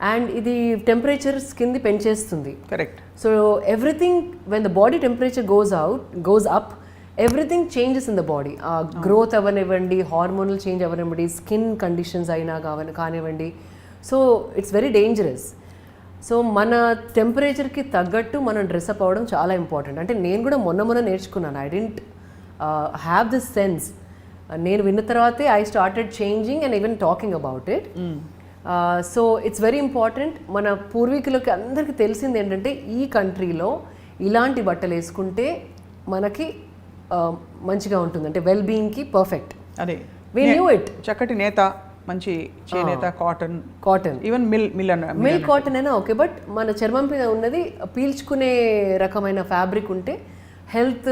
and idi temperature skin di penchestundi. Correct. So everything, when the body temperature goes up, everything changes in the body. Growth avanivandi, hormonal change avanivandi, skin conditions aina kaanivandi. So it's very dangerous. So మన టెంపరేచర్కి తగ్గట్టు మనం dress up అవ్వడం చాలా important. అంటే నేను కూడా మొన్న నేర్చుకున్నాను. I didn't have this sense. నేను విన్న తర్వాతే I started changing and even talking about it. So it's very important. మన పూర్వీకులకి అందరికీ తెలిసింది ఏంటంటే ఈ కంట్రీలో ఇలాంటి బట్టలు వేసుకుంటే మనకి మంచిగా ఉంటుంది, అంటే వెల్ బీయింగ్కి పర్ఫెక్ట్. అదే వి న్యూ ఇట్. చక్కటి నేత, మంచి చేనేత, కాటన్, ఈవెన్ మిల్ కాటన్ అయినా ఓకే, బట్ మన చర్మం మీద ఉన్నది పీల్చుకునే రకమైన ఫ్యాబ్రిక్ ఉంటే హెల్త్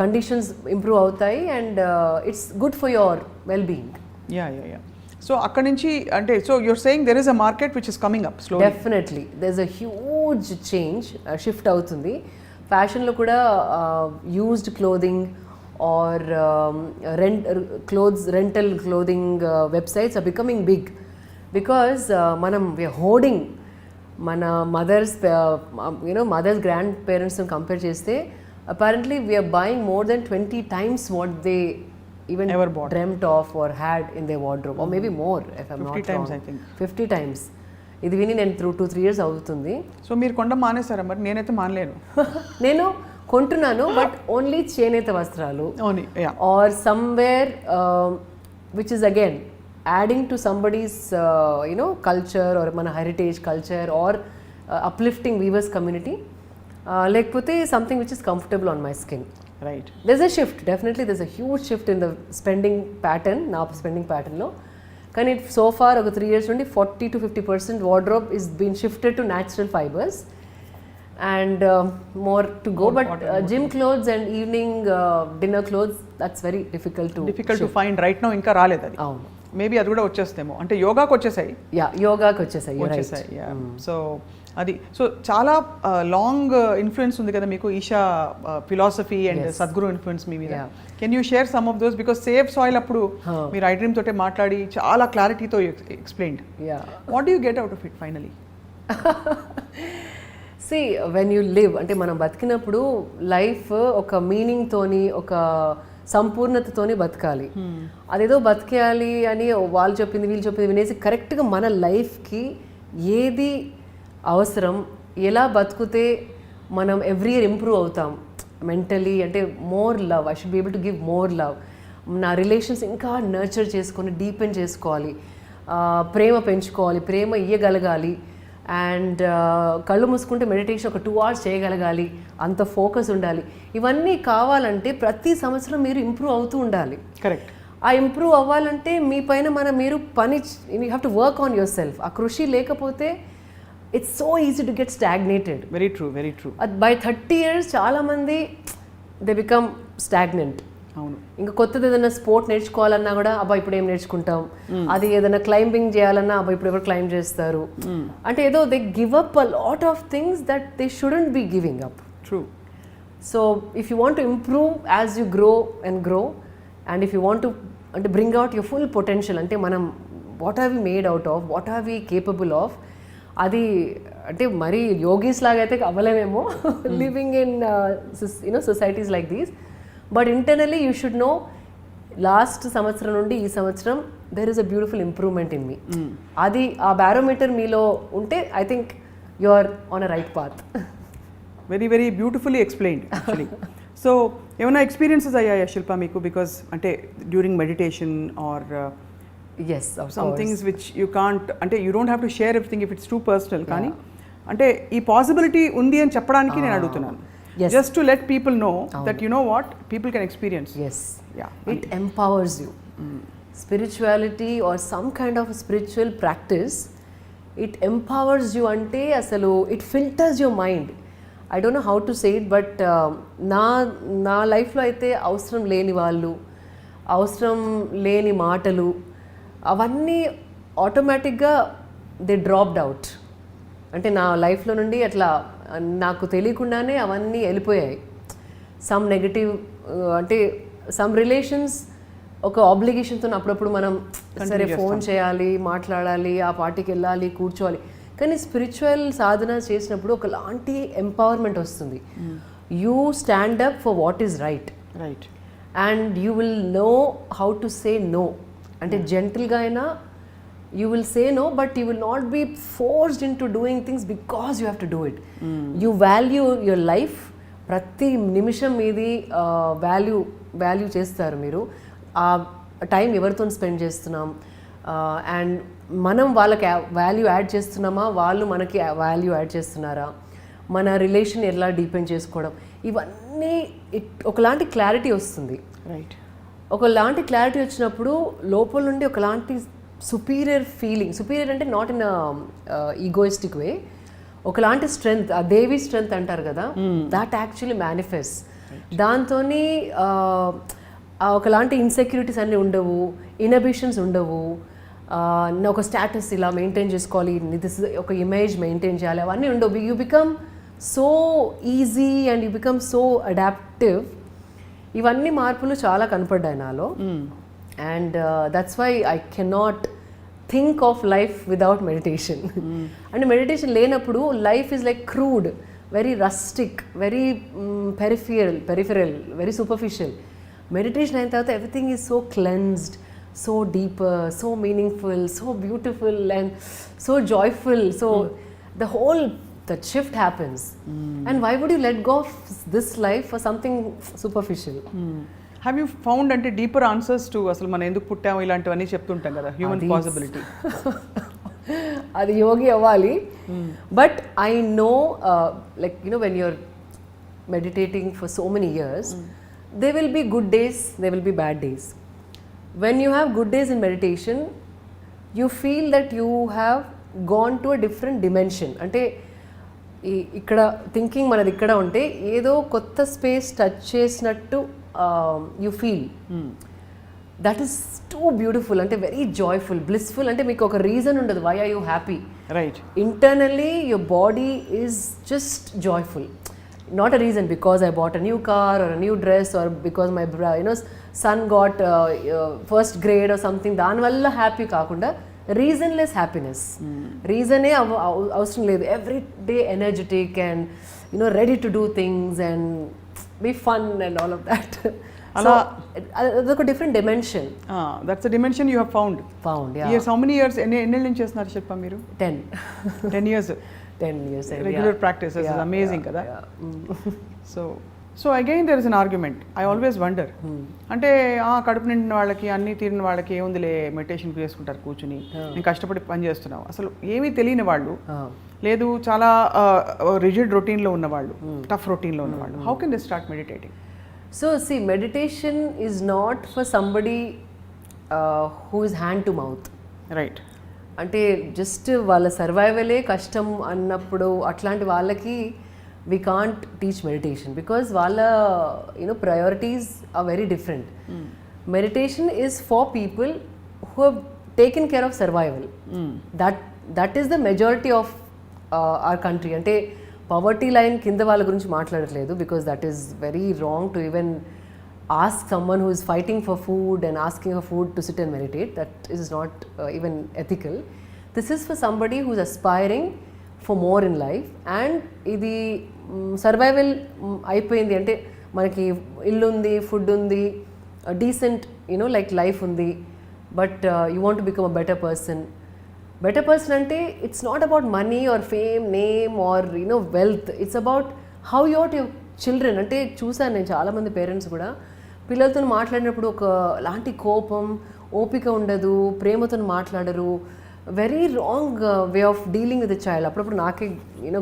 కండిషన్స్ ఇంప్రూవ్ అవుతాయి and it's good for your well being. Yeah. So అక్కడ నుంచి అంటే so you're saying there is a market which is coming up slowly. Definitely there is a huge change, shift అవుతుంది. ఫ్యాషన్లో కూడా యూజ్డ్ క్లోదింగ్ or rental clothing websites are becoming big because we are hoarding మన mothers గ్రాండ్ పేరెంట్స్ని compare చేస్తే apparently we're buying more than 20 times what they even ever bought, dreamt of or had in their wardrobe, or maybe more if I'm 50 not times, wrong. I think. 50 times. ఇది విని నేను 2-3 years అవుతుంది. So మీరు కొండ మానేసారా మరి? నేనైతే మానలేను. నేను కొంటున్నాను బట్ ఓన్లీ చేనేత వస్త్రాలు or somewhere which is again adding to somebody's culture or మన heritage culture or uplifting weavers community, లేకపోతే something which is comfortable on my skin. Right. There's a shift, definitely there's a huge shift in the spending pattern, నా spending pattern లో. కానీ so far ఒక 3 years నుండి 40-50% wardrobe is being shifted to natural fibers and more to go, but gym clothes and evening dinner clothes, that's very difficult to find right now. ఇంకా రాలేదు అది. అవును, maybe అది కూడా వచ్చేస్తేమో, అంటే యోగాకి వచ్చేసాయి. యోగాకి వచ్చేసాయి. సో అది, సో చాలా లాంగ్ ఇన్ఫ్లుయెన్స్ ఉంది కదా మీకు Isha philosophy and Sadhguru influence మీ మీద. Can you share some of those? Because save soil అప్పుడు మీరు iDream తోటే మాట్లాడి చాలా క్లారిటీతో explained. What do you get out of it finally? See, when you live, అంటే మనం బతికినప్పుడు లైఫ్ ఒక మీనింగ్తోని ఒక సంపూర్ణతతోని బతకాలి. అదేదో బతికేయాలి అని వాళ్ళు చెప్పింది వీళ్ళు చెప్పింది వినేసి కరెక్ట్గా మన లైఫ్కి ఏది అవసరం, ఎలా బతికితే మనం ఎవ్రీ ఇయర్ ఇంప్రూవ్ అవుతాం మెంటలీ, అంటే more love, I should be able to give more love, నా రిలేషన్స్ ఇంకా నర్చర్ చేసుకొని డీపెన్ చేసుకోవాలి, ప్రేమ పెంచుకోవాలి, ప్రేమ ఇయ్యగలగాలి, అండ్ కళ్ళు మూసుకుంటే మెడిటేషన్ ఒక 2 hours చేయగలగాలి, అంత ఫోకస్ ఉండాలి. ఇవన్నీ కావాలంటే ప్రతి సంవత్సరం మీరు ఇంప్రూవ్ అవుతూ ఉండాలి. కరెక్ట్. ఆ ఇంప్రూవ్ అవ్వాలంటే మీ పైన మీరు పని, you have to work on your self. ఆ కృషి లేకపోతే it's so easy to get stagnated. Very true, very true. By 30 years చాలామంది దే బికమ్ స్టాగ్నెంట్. అవును. ఇంకా కొత్తది ఏదైనా స్పోర్ట్ నేర్చుకోవాలన్నా కూడా అబ్బా ఇప్పుడు ఏం నేర్చుకుంటాం, అది ఏదైనా క్లైంబింగ్ చేయాలన్నా అబ్బా ఇప్పుడు ఎవరు క్లైంబ్ చేస్తారు, అంటే ఏదో they give up a lot of things that they shouldn't be giving up. True. So if you want to improve as you grow and if you want to అంటే bring out your full potential, అంటే మనం what are we made out of, what are we capable of, అది అంటే మరీ yogis లాగా అయితే అవ్వలేమేమో living in societies like these. But internally you should know last సంవత్సరం నుండి ఈ సంవత్సరం there is a beautiful improvement in me. అది ఆ బ్యారోమీటర్ మీలో ఉంటే I think you are on a right path. Very very beautifully explained actually. So ఏమైనా experiences అయ్యాయా శిల్ప మీకు? బికాస్ అంటే during meditation or yes, of some course. things which you can't, అంటే you don't have to share everything if it's too personal, కానీ అంటే ఈ possibility ఉంది అని చెప్పడానికి నేను అడుగుతున్నాను. Just to let people know that you know what people can experience. Yes. It empowers you. Spirituality or some kind of spiritual practice, it empowers you అంటే అసలు it filters your mind. I don't know how to say it, but నా లైఫ్లో అయితే అవసరం లేని వాళ్ళు, అవసరం లేని మాటలు, అవన్నీ ఆటోమేటిక్గా దే డ్రాప్డ్ అవుట్. అంటే నా లైఫ్లో నుండి అట్లా నాకు తెలియకుండానే అవన్నీ వెళ్ళిపోయాయి. సమ్ నెగటివ్ అంటే సమ్ రిలేషన్స్ ఒక ఆబ్లిగేషన్తో అప్పుడప్పుడు మనం సరే ఫోన్ చేయాలి, మాట్లాడాలి, ఆ పార్టీకి వెళ్ళాలి, కూర్చోవాలి. కానీ స్పిరిచువల్ సాధన చేసినప్పుడు ఒకలాంటి ఎంపవర్మెంట్ వస్తుంది. You stand up for what is right and you will know how to say no. అంటే జెంటిల్గా అయినా you will say no, but you will not be forced into doing things because you have to do it. You value your life. ప్రతి నిమిషం మీది value చేస్తారు మీరు. ఆ time ఎవరితో స్పెండ్ చేస్తున్నాం అండ్ మనం వాళ్ళకి వాల్యూ యాడ్ చేస్తున్నామా, వాళ్ళు మనకి వాల్యూ యాడ్ చేస్తున్నారా, మన రిలేషన్ ఎలా డీపెండ్ చేసుకోవడం, ఇవన్నీ ఒకలాంటి క్లారిటీ వస్తుంది. రైట్. ఒకలాంటి క్లారిటీ వచ్చినప్పుడు లోపల నుండి ఒకలాంటి సుపీరియర్ ఫీలింగ్, సుపీరియర్ అంటే నాట్ ఇన్ ఈగోయిస్టిక్ వే, ఒకలాంటి స్ట్రెంగ్త్, ఆ దేవి స్ట్రెంగ్త్ అంటారు కదా, దాట్ యాక్చువల్లీ మేనిఫెస్ట్. దాంతో ఒకలాంటి ఇన్సెక్యూరిటీస్ అన్నీ ఉండవు, ఇన్హిబిషన్స్ ఉండవు, ఒక స్టేటస్ ఇలా మెయింటైన్ చేసుకోవాలి, దిస్ ఒక ఇమేజ్ మెయింటైన్ చేయాలి, అవన్నీ ఉండవు. You become so easy and you become so adaptive. ఇవన్నీ మార్పులు చాలా కనపడ్డాయి నాలో. And that's why I cannot think of life without meditation. అంటే మెడిటేషన్ లేనప్పుడు life is like crude, very rustic, very peripheral, very superficial. Meditation అయిన తర్వాత everything is so cleansed, so deeper, so meaningful, so beautiful and so joyful. So that shift happens. And why would you let go of this life for something superficial? Have you found అంటే deeper answers to అసలు మనం ఎందుకు పుట్టాము ఇలాంటివన్నీ చెప్తుంటాం కదా, human possibility? అది యోగి అవ్వాలి. But I know like when you're meditating for so many years, there will be good days, there will be bad days. When you have good days in meditation, you feel that you have gone to a different dimension. అంటే ఇక్కడ thinking మనది ఇక్కడ ఉంటే ఏదో కొత్త space touch చేసినట్టు you feel. That is too beautiful, అంటే very joyful, blissful. అంటే మీకు ఒక రీజన్ ఉండదు why are you happy. Right. Internally your body is just joyful. Not a reason because I bought a new car or a new dress or because my son got first grade or something. దాని వల్ల happy కాకుండా రీజన్లెస్ happiness. రీజనే అవసరం లేదు. Every day energetic and ready to do things and be fun and all of that. అలా అదొక different dimension. That's a dimension you have found. Years, how many years, ఎన్ని నుంచి చేస్తున్నారు శిల్ప మీరు? 10 years. 10 years. Regular practice is amazing kada. So again there is an argument. I always wonder. అంటే కడుపు నిండిన వాళ్ళకి, అన్నీ తీరిన వాళ్ళకి ఏముందిలే మెడిటేషన్ చేసుకుంటారు కూర్చుని, నేను కష్టపడి పని చేస్తున్నావు. అసలు ఏమీ తెలియని వాళ్ళు, లేదు చాలా రిజిడ్ రొటీన్లో ఉన్నవాళ్ళు, టఫ్ రొటీన్లో ఉన్నవాళ్ళు, how can they start meditating? So see, meditation is not for somebody who is hand to mouth. Right. అంటే జస్ట్ వాళ్ళ సర్వైవలే కష్టం అన్నప్పుడు అట్లాంటి వాళ్ళకి we can't teach meditation because వాళ్ళ priorities are very different. Meditation is for people who have taken care of survival. That is the majority of our country. అంటే poverty line కింద వాళ్ళ గురించి మాట్లాడట్లేదు because that is very wrong to even ask someone who is fighting for food and asking for food to sit and meditate. That is not even ethical. This is for somebody who is aspiring for more in life and ఇది survival అయిపోయింది అంటే మనకి ఇల్లు ఉంది, food ఉంది, decent like life ఉంది, but you want to become a better person. Better person అంటే it's not about money or fame, name or wealth. It's about how you are your children. అంటే చూసాను నేను చాలామంది పేరెంట్స్ కూడా పిల్లలతో మాట్లాడినప్పుడు ఒక లాంటి కోపం, ఓపిక ఉండదు, ప్రేమతో మాట్లాడరు. Very wrong way of dealing with the child. అప్పుడప్పుడు నాకే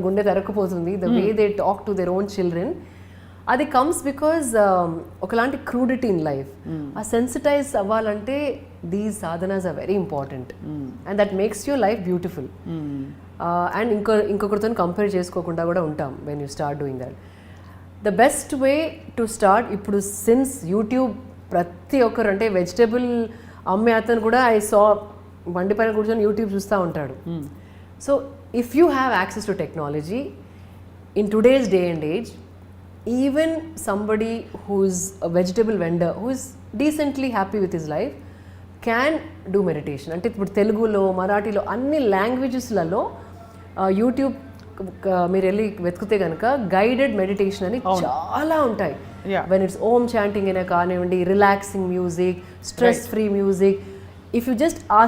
గుండె తెరకపోతుంది the way they talk to their own children. అది కమ్స్ బికాజ్ ఒకలాంటి క్రూడిటీ ఇన్ లైఫ్. ఆ సెన్సిటైజ్ అవ్వాలంటే these sadhanas are very important and that makes your life beautiful. And ఇంకొకరితో compare చేసుకోకుండా కూడా ఉంటాం when you start doing that. The best way to start ఇప్పుడు since YouTube ప్రతి ఒక్కరు అంటే వెజిటేబుల్ అమ్మే అతను కూడా ఐ సా బండి పైన కూర్చొని యూట్యూబ్ చూస్తూ ఉంటాడు. So if you have access to technology in today's day and age, even somebody who is a vegetable vendor who is decently happy with his life can do meditation. అంటే ఇప్పుడు తెలుగులో, మరాఠీలో, అన్ని లాంగ్వేజెస్లలో YouTube మీరు వెళ్ళి వెతికితే కనుక గైడెడ్ మెడిటేషన్ అని చాలా ఉంటాయి. వెన్ ఇట్స్ ఓమ్ చాంటింగ్ అయినా కానివ్వండి, relaxing music, stress free music. If you just ఆ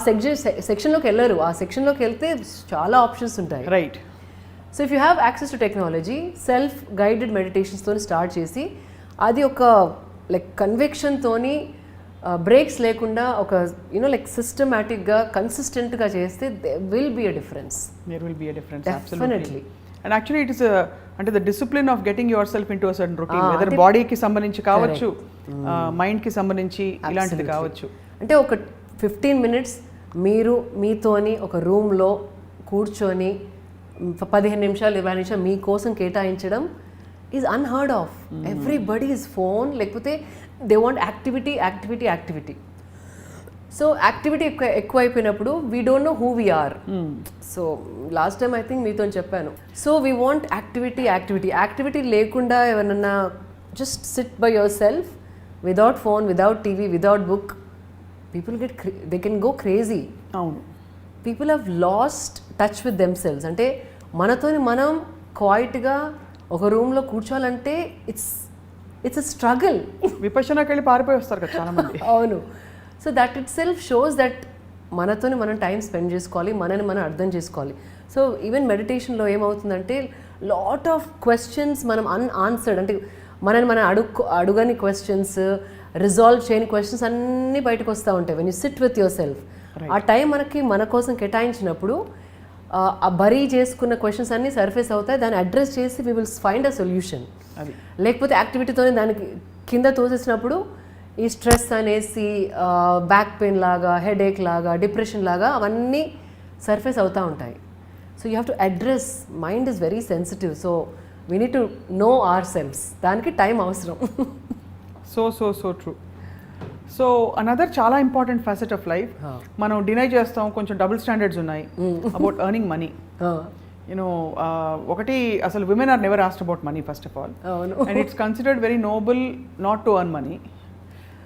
సెక్షన్లోకి వెళ్ళరు, ఆ సెక్షన్లోకి వెళ్తే చాలా ఆప్షన్స్ ఉంటాయి. Right. So if you have access to technology, self guided మెడిటేషన్స్తో స్టార్ట్ చేసి అది ఒక లైక్ కన్విక్షన్తోని బ్రేక్స్ లేకుండా ఒక లైక్ సిస్టమాటిక్గా కన్సిస్టెంట్గా చేస్తే there will be a difference. Definitely. And actually it is అంటే the discipline of getting yourself into a certain routine, whether బాడీకి సంబంధించి కావచ్చు, మైండ్కి సంబంధించి ఇలాంటిది కావచ్చు. అంటే ఒక 15 minutes మీరు మీతోని ఒక రూమ్లో కూర్చొని 15 నిమిషాలు 20 నిమిషాలు మీకోసం కేటాయించడం is unheard of. Everybody is phone, లేకపోతే they want activity. So activity ఎక్కువ అయిపోయినప్పుడు we don't know who we are. So last time I think మీతో చెప్పాను. సో వీ వాంట్ యాక్టివిటీ లేకుండా ఎవరన్నా just sit by your self without phone, without TV, without book, people they can go crazy. అవును. People have lost touch with themselves. అంటే మనతోని మనం క్వైట్గా ఒక రూమ్లో కూర్చోవాలంటే ఇట్స్ అ స్ట్రగుల్. విపక్షణకి వెళ్ళి పారిపోయి వస్తారు కదా చాలా మంది. అవును. So that it self shows that మనతోని మనం టైం స్పెండ్ చేసుకోవాలి, మనని మనం అర్థం చేసుకోవాలి. సో ఈవెన్ మెడిటేషన్లో ఏమవుతుందంటే లాట్ ఆఫ్ క్వశ్చన్స్ మనం అన్ఆన్సర్డ్, అంటే మనని మనం అడుగని క్వశ్చన్స్, రిజాల్వ్ చేయని క్వశ్చన్స్ అన్నీ బయటకు వస్తూ ఉంటాయి when you SIT with your self. ఆ టైం మనకి మన కోసం కేటాయించినప్పుడు ఆ బరీ చేసుకున్న క్వశ్చన్స్ అన్నీ సర్ఫేస్ అవుతాయి. దాన్ని అడ్రస్ చేసి we will find a solution. లేకపోతే యాక్టివిటీతోనే దానికి కింద తోసేసినప్పుడు ఈ స్ట్రెస్ అనేసి బ్యాక్ పెయిన్ లాగా, హెడేక్ లాగా, డిప్రెషన్ లాగా అవన్నీ సర్ఫేస్ అవుతూ ఉంటాయి. So you have to address. Mind is very sensitive. So we need to know our selves. దానికి టైం అవసరం. So true. సో అనదర్ చాలా ఇంపార్టెంట్ ఫ్యాసెట్ ఆఫ్ లైఫ్, మనం డినై చేస్తాం, కొంచెం డబుల్ స్టాండర్డ్స్ ఉన్నాయి అబౌట్ ఎర్నింగ్ మనీ. యూనో ఒకటి అసలు women are never asked about money first of all, and it's considered very noble not to earn money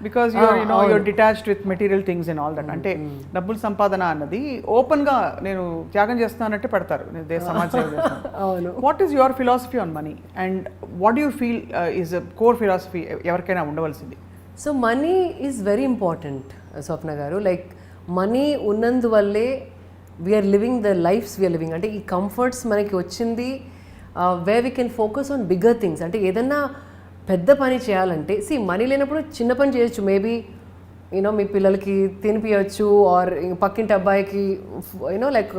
because you're detached with material things and all that. అంటే డబ్బుల్ సంపాదన అన్నది ఓపెన్గా నేను త్యాగం చేస్తున్నానంటే పెడతారు సమాజ సేవ చేస్తాను. What is your philosophy on money and what you feel is core philosophy ఎవరికైనా ఉండవలసింది? So money is very important Swapna garu. Like money ఉన్నందువల్లే we're living the lifes we're living. అంటే ఈ కంఫర్ట్స్ మనకి వచ్చింది way we can focus on bigger things. అంటే ఏదన్నా పెద్ద పని చేయాలంటే మనీ లేనప్పుడు చిన్న పని చేయొచ్చు. మేబీ మీ పిల్లలకి తినిపించవచ్చు, ఆర్ పక్కింటి అబ్బాయికి లైక్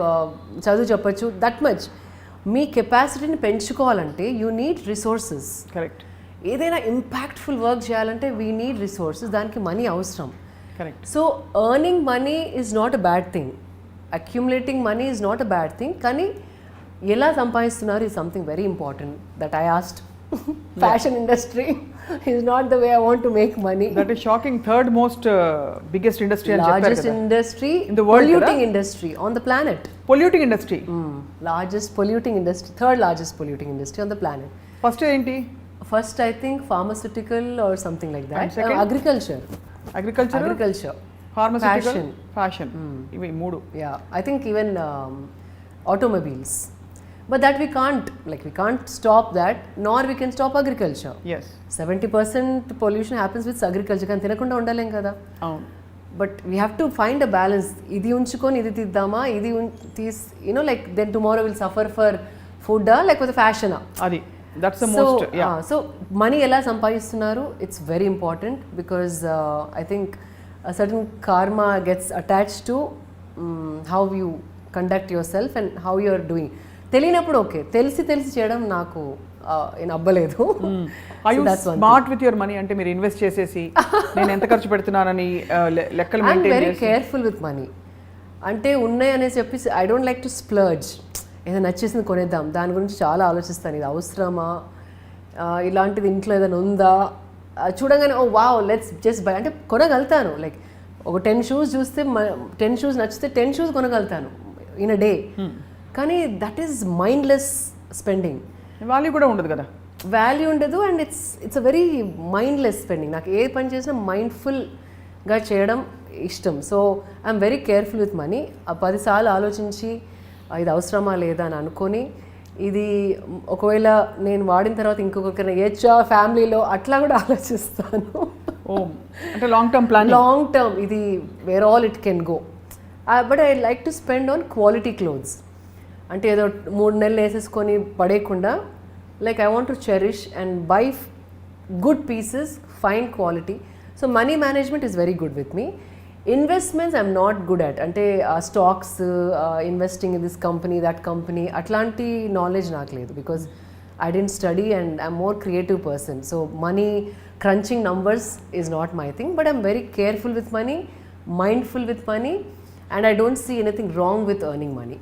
చదువు చెప్పచ్చు. దట్ మచ్ మీ కెపాసిటీని పెంచుకోవాలంటే యూ నీడ్ రిసోర్సెస్. కరెక్ట్. ఏదైనా ఇంపాక్ట్ఫుల్ వర్క్ చేయాలంటే వీ నీడ్ రిసోర్సెస్. దానికి మనీ అవసరం. Correct. So earning money is not a bad thing, accumulating money is not a bad thing. కానీ ఎలా సంపాదిస్తున్నారు is something very important that I asked. Fashion industry is not the way I want to make money. That is shocking. Third most biggest industry and largest industry in the world, polluting industry on the planet. Polluting industry. Largest polluting industry, third largest polluting industry on the planet. First enti? First I think pharmaceutical or something like that. And second? Agriculture. Pharmaceutical, fashion. Ivi moodu. Yeah, I think even automobiles. But that we can't stop that, nor we can stop agriculture. Yes. 70% pollution happens with agriculture. Kan tinakunda undalem kada. Avunu. But we have to find a balance. Idi unchukoni idi tiddama, idi like then tomorrow we'll suffer for food like with the fashion. Adi. That's the most, yeah. So money ela sampadistunnaru, it's very important because I think a certain karma gets attached to how you conduct yourself and how you are doing. తెలియనప్పుడు okay, తెలిసి చేయడం నాకు అబ్బలేదు. Are you smart with your money? అంటే మీరు invest చేసేసి నేను ఎంత ఖర్చు పెడుతున్నానని లెక్కలు మెయింటైన్ చేసి? I am very careful with money. అంటే ఉన్నాయి అనేసి చెప్పేసి ఐ డోంట్ లైక్ టు స్ప్లర్జ్. ఏదైనా నచ్చేసింది కొనేద్దాం, దాని గురించి చాలా ఆలోచిస్తాను. ఇది అవసరమా, ఇలాంటిది ఇంట్లో ఏదైనా ఉందా, చూడగానే ఓ వావ్ లెట్స్ జస్ట్ బై అంటే కొనగలుగుతాను. లైక్ ఒక 10 షూస్ చూస్తే 10 షూస్ నచ్చితే 10 షూస్ కొనగలుగుతాను ఇన్ అ డే. కానీ that is mindless spending. Value కూడా ఉండదు కదా, వాల్యూ ఉండదు. And it's a very mindless spending. నాకు ఏ పని చేసినా మైండ్ఫుల్గా చేయడం ఇష్టం. So I'm very careful with money. 10 సార్లు ఆలోచించి ఇది అవసరమా లేదా అని అనుకొని, ఇది ఒకవేళ నేను వాడిన తర్వాత ఇంకొకరికైనా ఏచ్చా ఫ్యామిలీలో అట్లా కూడా ఆలోచిస్తాను. అంటే లాంగ్ టర్మ్ ఇది where all it can go. But I like to spend on quality clothes. అంటే ఏదో 3 నెలలు వేసేసుకొని పడేయకుండా, like I want to cherish and buy good pieces, fine quality. So money management is very good with me. Investments I'm not good at. అంటే stocks, investing in this company that company, అట్లాంటి knowledge నాకు లేదు because I didn't study and I'm more creative person. So money crunching numbers is not my thing. But I'm very careful with money, mindful with money, and I don't see anything wrong with earning money.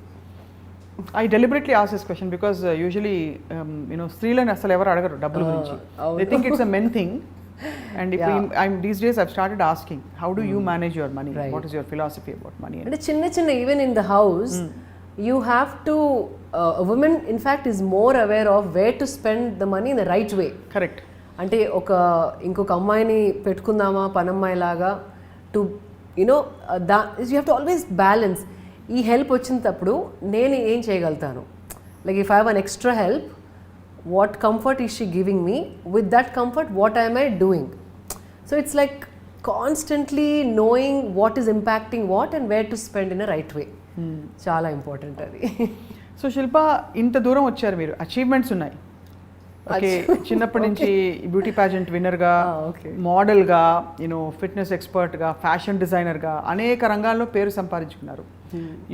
I deliberately asked this question because usually స్త్రీలను అసలు ఎవరు అడగరు డబ్బుల గురించి. They think it's a men thing. And if these days I've started asking, how do you manage your money? Right. What is your philosophy about money? And chinna even in the house, you have to a woman in fact is more aware of where to spend the money in the right way. Correct. అంటే ఇంకొక అమ్మాయిని పెట్టుకుందామా పనమ్మాయి లాగా, to you have to always balance. ఈ help వచ్చినప్పుడు నేను ఏం చేయగలుగుతాను, like if I have an extra help, what comfort is she giving me, with that comfort what I'm I doing. So it's like constantly knowing what is impacting what and where to spend in a right way. చాలా important అది. So శిల్ప, ఇంత దూరం వచ్చారు మీరు, achievements ఉన్నాయి. Okay, చిన్నప్పటి నుంచి beauty pageant విన్నర్గా, మోడల్గా, ఫిట్నెస్ ఎక్స్పర్ట్గా, ఫ్యాషన్ డిజైనర్గా అనేక రంగాల్లో పేరు సంపాదించుకున్నారు.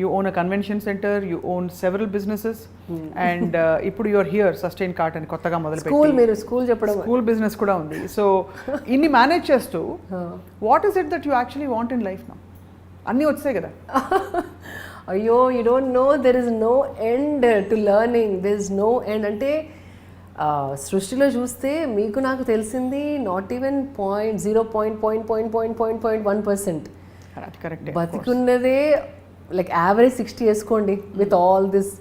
You own a convention centre, you own several businesses, and ఇప్పుడు యూఆర్ హియర్ సస్టైన్ కార్ట్ అని కొత్తగా మొదలుపెట్టి స్కూల్ బిజినెస్ కూడా ఉంది. సో ఇన్ని మేనేజ్ చేస్తూ what is it that you actually want in life now? అన్నీ వచ్చాయి కదా. అయ్యో, you don't know, there is no end to learning, there is no end. అంటే సృష్టిలో చూస్తే మీకు నాకు తెలిసింది నాట్ ఈవెన్ 0.1%. బతికున్నదే లైక్ యావరేజ్ 60 వేసుకోండి, విత్ ఆల్ దిస్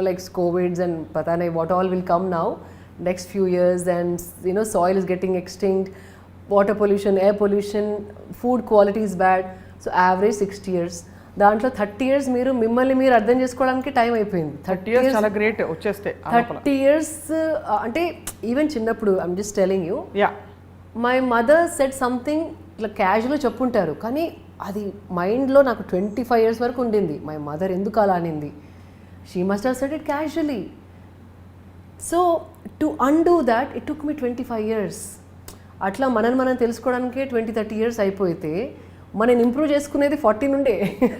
లైక్ కోవిడ్స్ అండ్ పతానే what all will come now next few years, and soil is getting extinct, water pollution, air pollution, food quality is bad. So average 60 years, దాంట్లో 30 years మీరు మిమ్మల్ని మీరు అర్థం చేసుకోవడానికి time అయిపోయింది. 30 years చాలా గ్రేట్ వచ్చేస్తే. 30 years అంటే ఈవెన్ చిన్నప్పుడు I'm just telling you, my mother said something ఇట్లా క్యాజువల్గా చెప్పుంటారు, కానీ అది మైండ్లో నాకు 25 years వరకు ఉండింది. మై మదర్ ఎందుకు అలా అనింది, she must have said it casually. So to undo that it took me 25 years. అట్లా మనం తెలుసుకోవడానికే 20-30 years అయిపోతే మనం ఇంప్రూవ్ చేసుకునేది 40 నుండే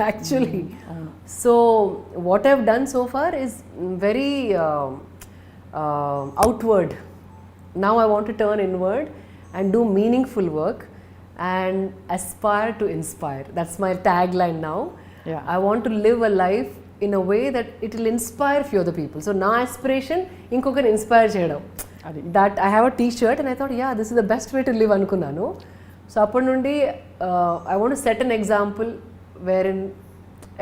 actually. So what I've done so far is very outward. Now I want to turn inward and do meaningful work and aspire to inspire. That's my tagline now. I want to live a life in a way that it will inspire few other people. So na aspiration inkoka inspire cheyadam. That I have a t-shirt and I thought, yeah, this is the best way to live anukunnanu. So appadi nundi I want to set an example wherein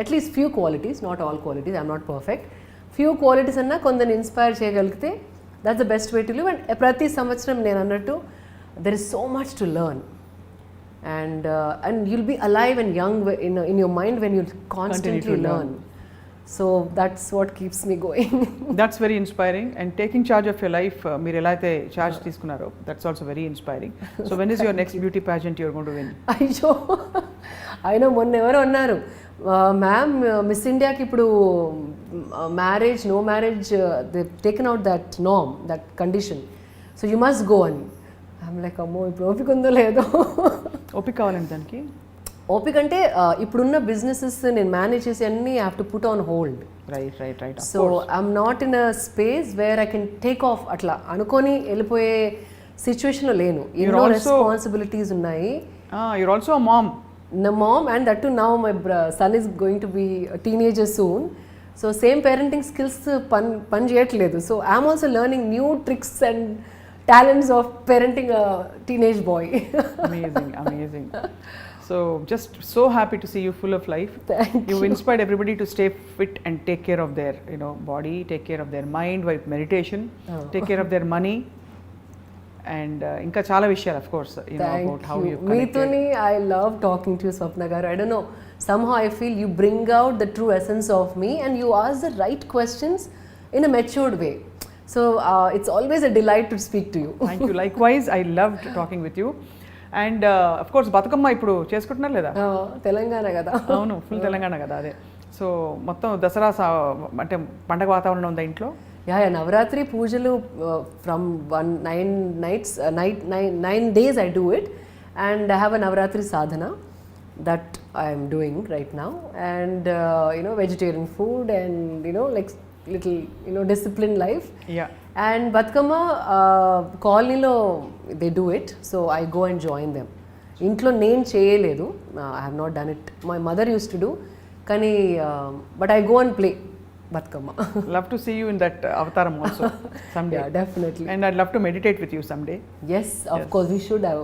at least few qualities, not all qualities, I'm not perfect, few qualities anna kondani inspire cheyagalite, that's the best way to live. And prati samvatsaram nenu annattu there is so much to learn, and you'll be alive and young in your mind when you constantly learn. So that's what keeps me going. That's very inspiring, and taking charge of your life, మీరు ఎలా అయితే charge తీసుకున్నారో, that's also very inspiring. So when is your next beauty pageant you're going to win? అయ్యో, అయినా మొన్న ఎవరో అన్నారు, ma'am miss ఇండియాకి ఇప్పుడు marriage, no marriage, they taken out that norm, that condition, so you must go అని. I'm like, అమ్మో ఇప్పుడు ఓపిక ఉందో లేదో. ఓపిక కావాలండి దానికి. ఓపిక అంటే ఇప్పుడున్న బిజినెసెస్ నేను మేనేజ్ చేసి అన్ని I have to put on hold. Right. So I'm not in a space where I can take off అట్లా అనుకొని వెళ్ళిపోయే సిచ్యువేషన్లో లేను. ఎన్నో రెస్పాన్సిబిలిటీస్ ఉన్నాయి. You're also a mom. Mom, and that too now my son is going to be a teenager soon. So same parenting skills pan cheyatledu. So I'm also learning new tricks and talents of parenting a teenage boy. Amazing. So just so happy to see you full of life. Thank you. You've inspired everybody to stay fit and take care of their body, take care of their mind with meditation, take care of their money, and ఇంకా చాలా విషయాలు, of course, about how you connected. Meetuni, I love talking to you, Swapna garu. I don't know, somehow I feel you bring out the true essence of me and you ask the right questions in a matured way. So it's always a delight to speak to you. Thank you. Likewise, I loved talking with you. And of course Bathukamma ఇప్పుడు చేసుకుంటున్నారు లేదా? తెలంగాణ కదా. అవును, full Telangana కదా అదే. So మొత్తం దసరా అంటే పండగ వాతావరణం ఉందా ఇంట్లో? యా, నవరాత్రి పూజలు from 9 days I do it, and I have a Navratri sadhana that I am doing right now, and vegetarian food and like little disciplined life. Yeah. And Batkama కాలనీలో they do it, so I go and join them. ఇంట్లో నేను చేయలేదు, I have not done it. My mother used to do, కానీ but I go and play Batkama. Love to see you in that avataram also someday. Yeah, definitely. And I'd love to meditate with you someday. Yes, of course we should have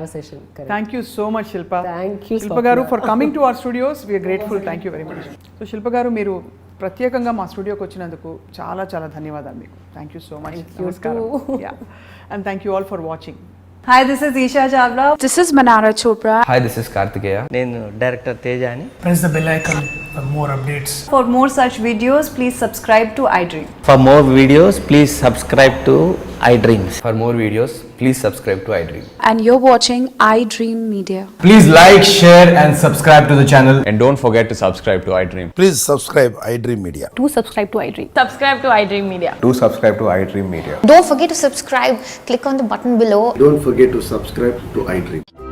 a session. Correct. Thank you so much, Shilpa. Thank you, Shilpa garu, for coming to our studios. We are grateful. Thank you very much. So Shilpa garu, మీరు ప్రత్యేకంగా మా స్టూడియోకి వచ్చినందుకు చాలా చాలా ధన్యవాదాలు మీకు. Thank you so much. నమస్కారం. And thank you all for watching. Hi, this is Isha Chavla. This is Manara Chopra. Hi, this is Kartikeya. నేను డైరెక్టర్ తేజ అని. Press the bell icon For more updates. For more such videos, please subscribe to iDream. For more videos, please subscribe to iDream. For more videos, please subscribe to iDream. And you're watching iDream Media. Please like, share and subscribe to the channel. And don't forget to subscribe to iDream. Please subscribe iDream Media. Do subscribe to iDream. Subscribe to iDream Media. Do subscribe to iDream Media. Don't forget to subscribe. Click on the button below. Don't forget to subscribe to iDream.